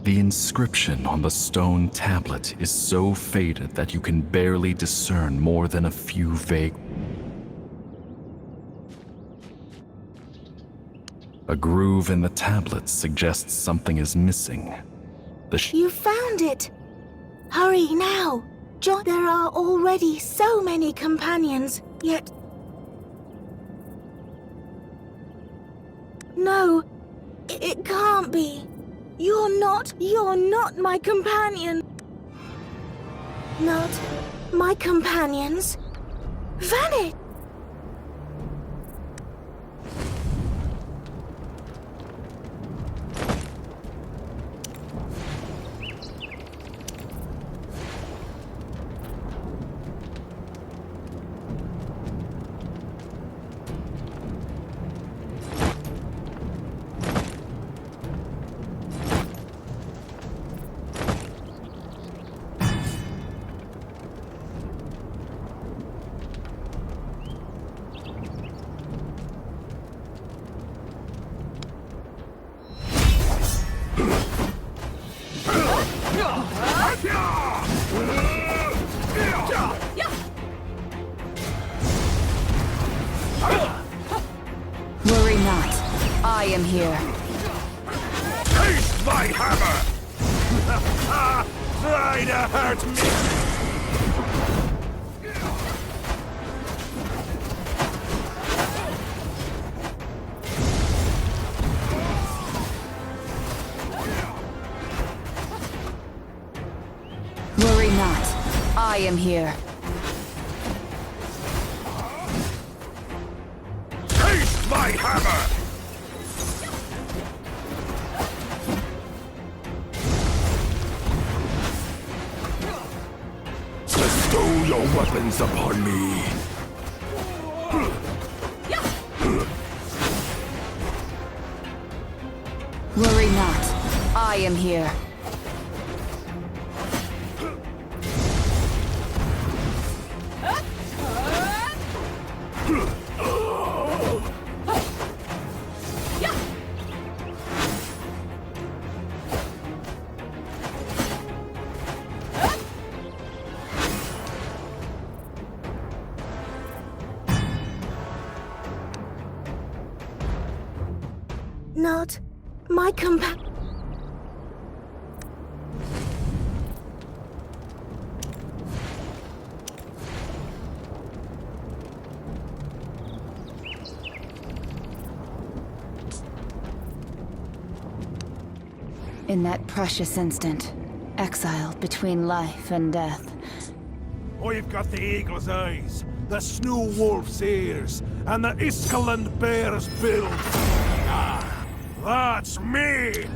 The inscription on the stone tablet is so faded that you can barely discern more than a few vague... A groove in the tablet suggests something is missing. You found it! Hurry now! John, there are already so many companions, yet... No, it can't be. You're not my companion. Not my companions. Vanished! Worry not. I am here. Taste my hammer! Try to hurt me! Worry not. I am here. Taste my hammer! Bestow your weapons upon me! Worry not. I am here. Not my companion. In that precious instant, exiled between life and death. I've got the eagle's eyes, the snow wolf's ears, and the Iskaland bear's bill. Ah, that's me!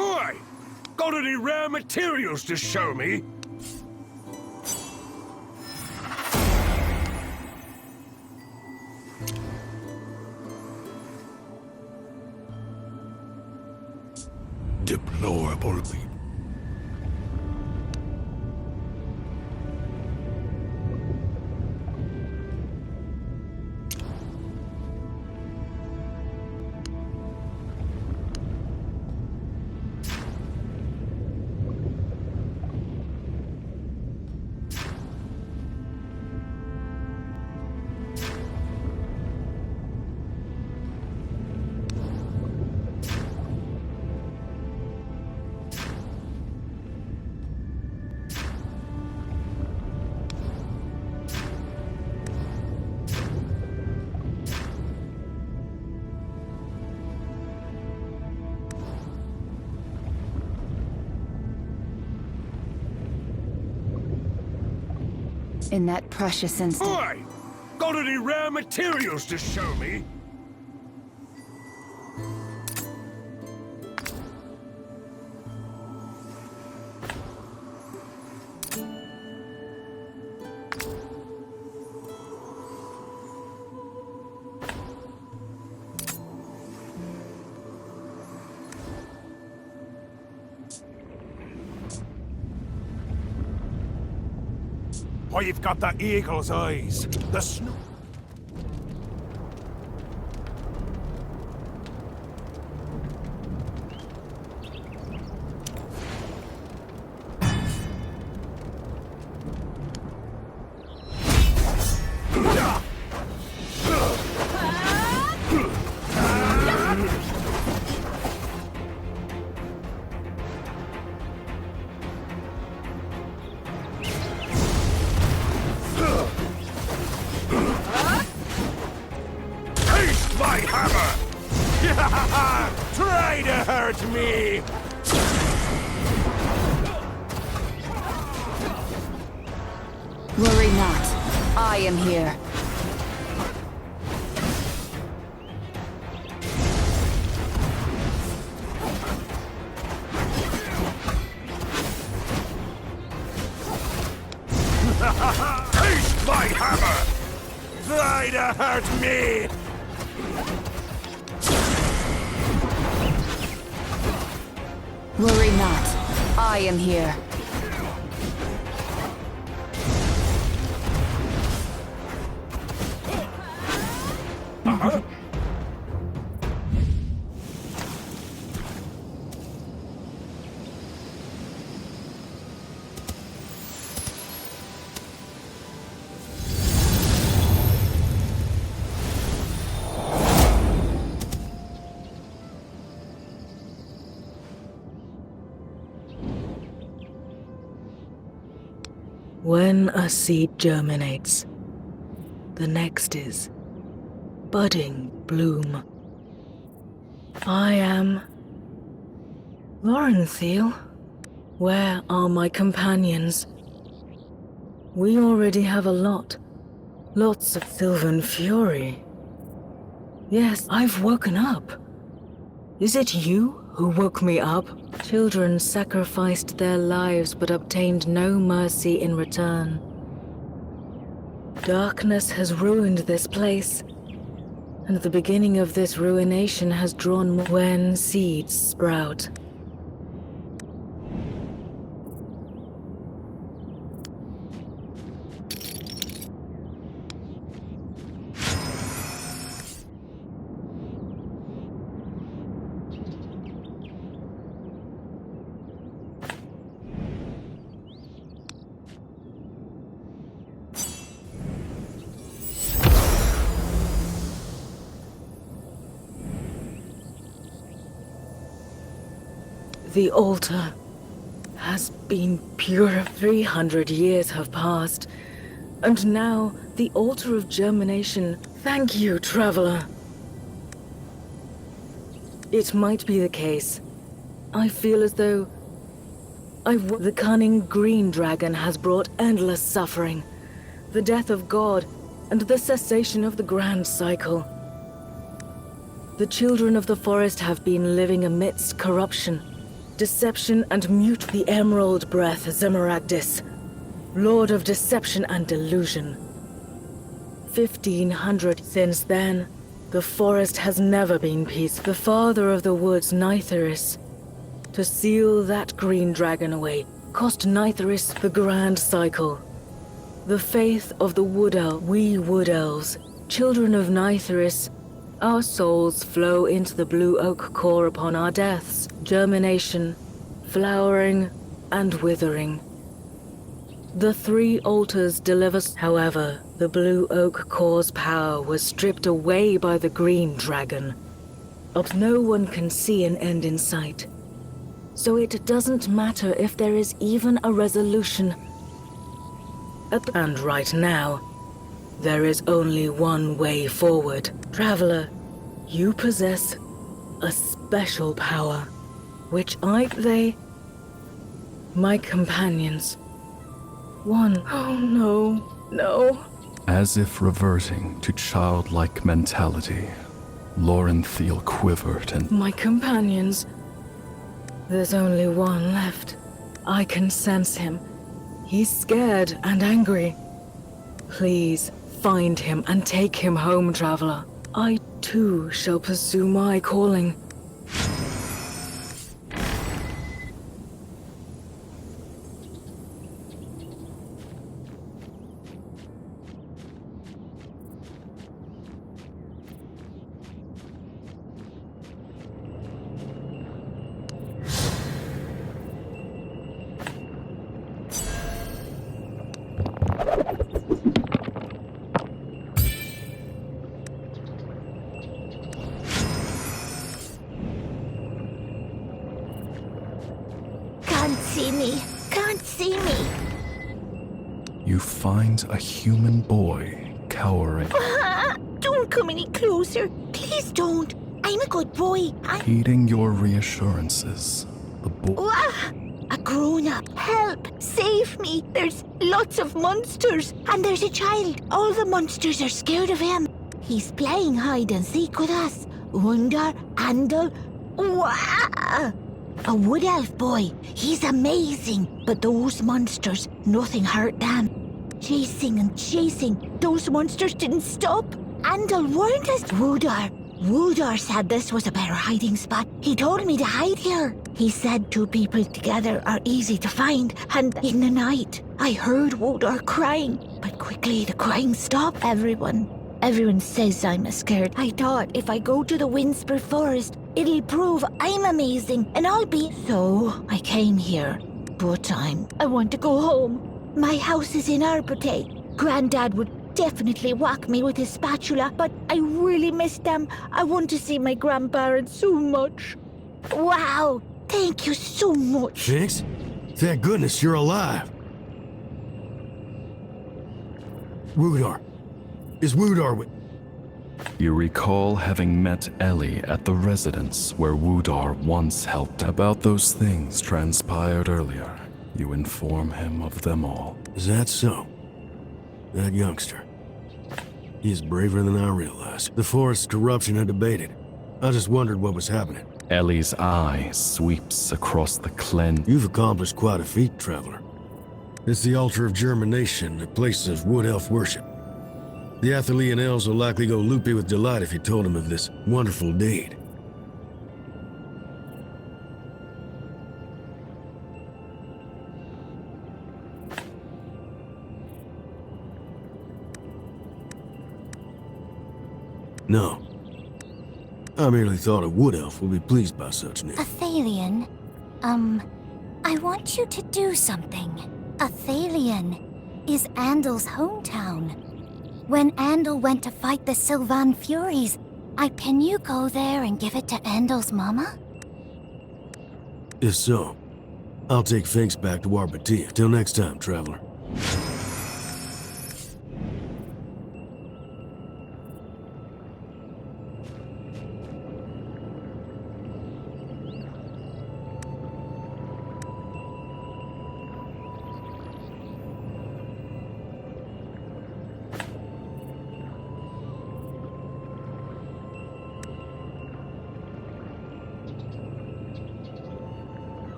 Oi! Got any rare materials to show me? Deplorable people. In that precious instant. Oi! Got any rare materials to show me? I've got the eagle's eyes, the snow... My hammer! Try to hurt me! Worry not. I am here. Taste my hammer! Try to hurt me! Worry not. I am here. When a seed germinates, the next is budding bloom. I am Lorenthil. Where are my companions? We already have a lot. Lots of sylvan fury. Yes, I've woken up. Is it you who woke me up? Children sacrificed their lives but obtained no mercy in return. Darkness has ruined this place, and the beginning of this ruination has drawn more when seeds sprout. The altar. has been pure. 300 years have passed, and now the altar of germination. Thank you, traveler. It might be the case. I feel as though the cunning green dragon has brought endless suffering, the death of God, and the cessation of the grand cycle. The children of the forest have been living amidst corruption, deception, and mute. The emerald breath, Zemeragdis, lord of deception and delusion. 1500 since then, the forest has never been peaceful. The father of the woods, Nytheris, to seal that green dragon away, cost Nytheris the grand cycle. The faith of the wood elf, we wood elves, children of Nytheris, our souls flow into the blue oak core upon our deaths, germination, flowering, and withering. The 3 altars deliver. However, the blue oak core's power was stripped away by the green dragon. No one can see an end in sight. So it doesn't matter if there is even a resolution. And right now, there is only one way forward. Traveler, you possess a special power, which my companions. Oh no. As if reverting to childlike mentality, Laurenthiel quivered and... My companions. There's only one left. I can sense him. He's scared and angry. Please, find him and take him home, traveler. I too shall pursue my calling. Can't see me. You find a human boy cowering. Don't come any closer. Please don't. I'm a good boy. Heeding your reassurances, the boy... A grown-up. Help! Save me! There's lots of monsters. And there's a child. All the monsters are scared of him. He's playing hide and seek with us. Wonder, Andal... A wood elf boy. He's amazing. But those monsters, nothing hurt them. Chasing and chasing. Those monsters didn't stop. Andal warned us. Woodar said this was a better hiding spot. He told me to hide here. He said 2 people together are easy to find, and in the night, I heard Woodar crying. But quickly the crying stopped. Everyone says I'm scared. I thought if I go to the Windsper Forest, it'll prove I'm amazing, and I'll be... So, I came here. But I want to go home. My house is in Arbute. Granddad would definitely whack me with his spatula, but I really miss them. I want to see my grandparents so much. Wow, thank you so much. Thanks? Thank goodness you're alive. Woodar. Is Woodar with... You recall having met Ellie at the residence where Woodar once helped. About those things transpired earlier. You inform him of them all. Is that so? That youngster. He is braver than I realized. The forest's corruption had abated. I just wondered what was happening. Ellie's eye sweeps across the cleansed... You've accomplished quite a feat, traveler. It's the altar of germination, a place of wood elf worship. The Athelian elves will likely go loopy with delight if you told them of this wonderful deed. No. I merely thought a wood elf would be pleased by such news. Athelian, I want you to do something. Athelian is Andal's hometown. When Andal went to fight the Sylvan Furies, can you go there and give it to Andal's mama? If so, I'll take Finks back to Arbatia. Till next time, traveler.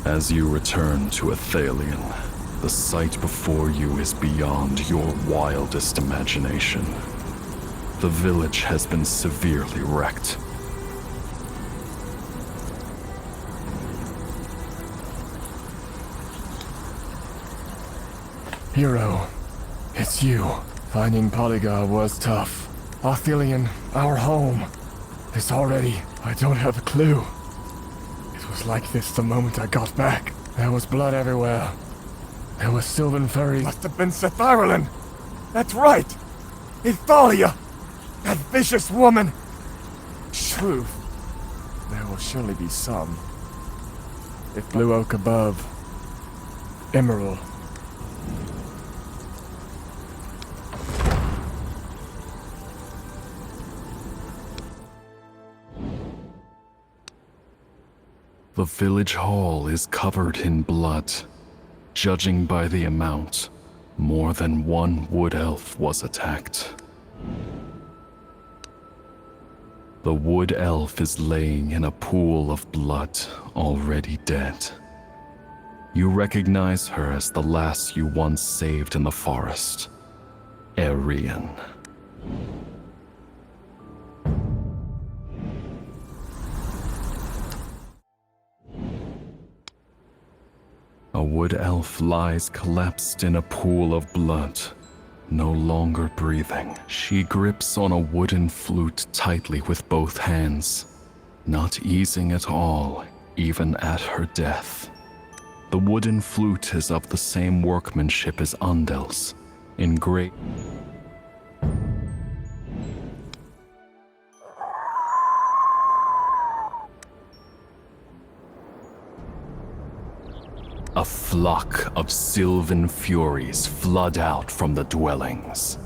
As you return to Athalion, the sight before you is beyond your wildest imagination. The village has been severely wrecked. Hero, it's you. Finding Polygar was tough. Athalion, our home. This already, I don't have a clue. It was like this the moment I got back. There was blood everywhere. There was Sylvan Fury. Must have been Seth Ireland. That's right. Ithalia. That vicious woman. Truth. There will surely be some. If Blue Oak above. Emerald. The village hall is covered in blood. Judging by the amount, more than one wood elf was attacked. The wood elf is laying in a pool of blood, already dead. You recognize her as the lass you once saved in the forest, Arian. A wood elf lies collapsed in a pool of blood, no longer breathing. She grips on a wooden flute tightly with both hands, not easing at all, even at her death. The wooden flute is of the same workmanship as Undel's, engraved. A flock of sylvan furies flood out from the dwellings.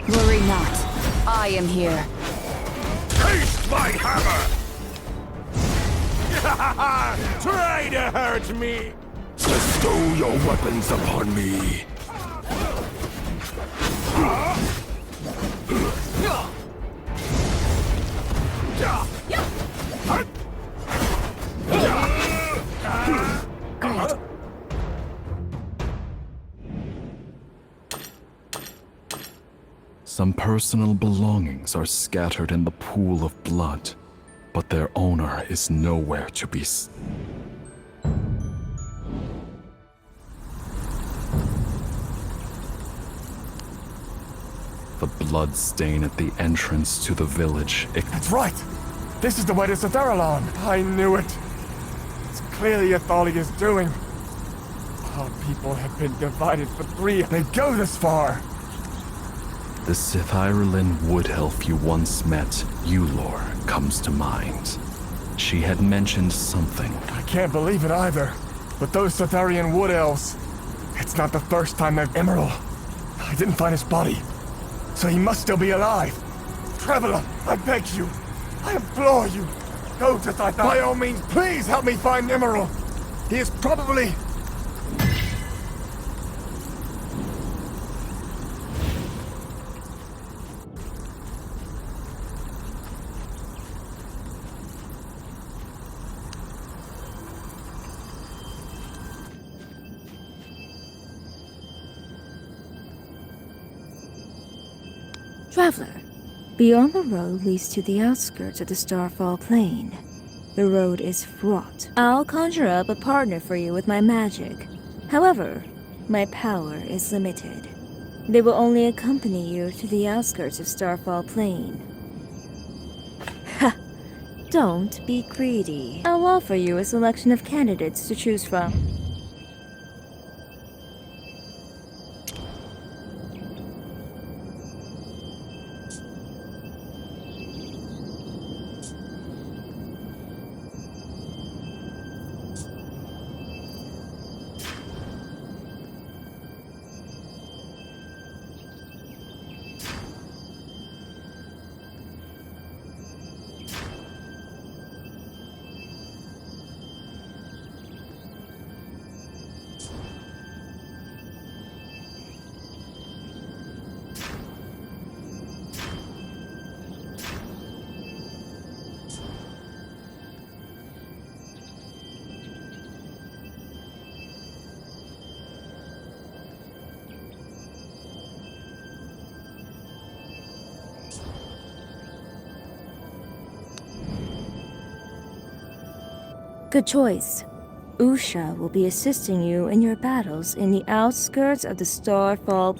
Worry not. I am here. Taste my hammer! Try to hurt me! Bestow your weapons upon me. Some personal belongings are scattered in the pool of blood, but their owner is nowhere to be seen. The blood stain at the entrance to the village. That's right! This is the way to Setharalon! I knew it! It's clearly Athalia's doing. Our people have been divided for 3. They go this far! The Sith Ireland wood elf you once met, Eulor, comes to mind. She had mentioned something. I can't believe it either. But those Cytherian wood elves, it's not the first time they've... Emerald, I didn't find his body, so he must still be alive. Traveler, I beg you, I implore you, go to Cythera. By all means, please help me find Emerald. He is probably... Traveler, beyond the road leads to the outskirts of the Starfall Plain. The road is fraught. I'll conjure up a partner for you with my magic. However, my power is limited. They will only accompany you to the outskirts of Starfall Plain. Ha! Don't be greedy. I'll offer you a selection of candidates to choose from. Good choice. Usha will be assisting you in your battles in the outskirts of the Starfall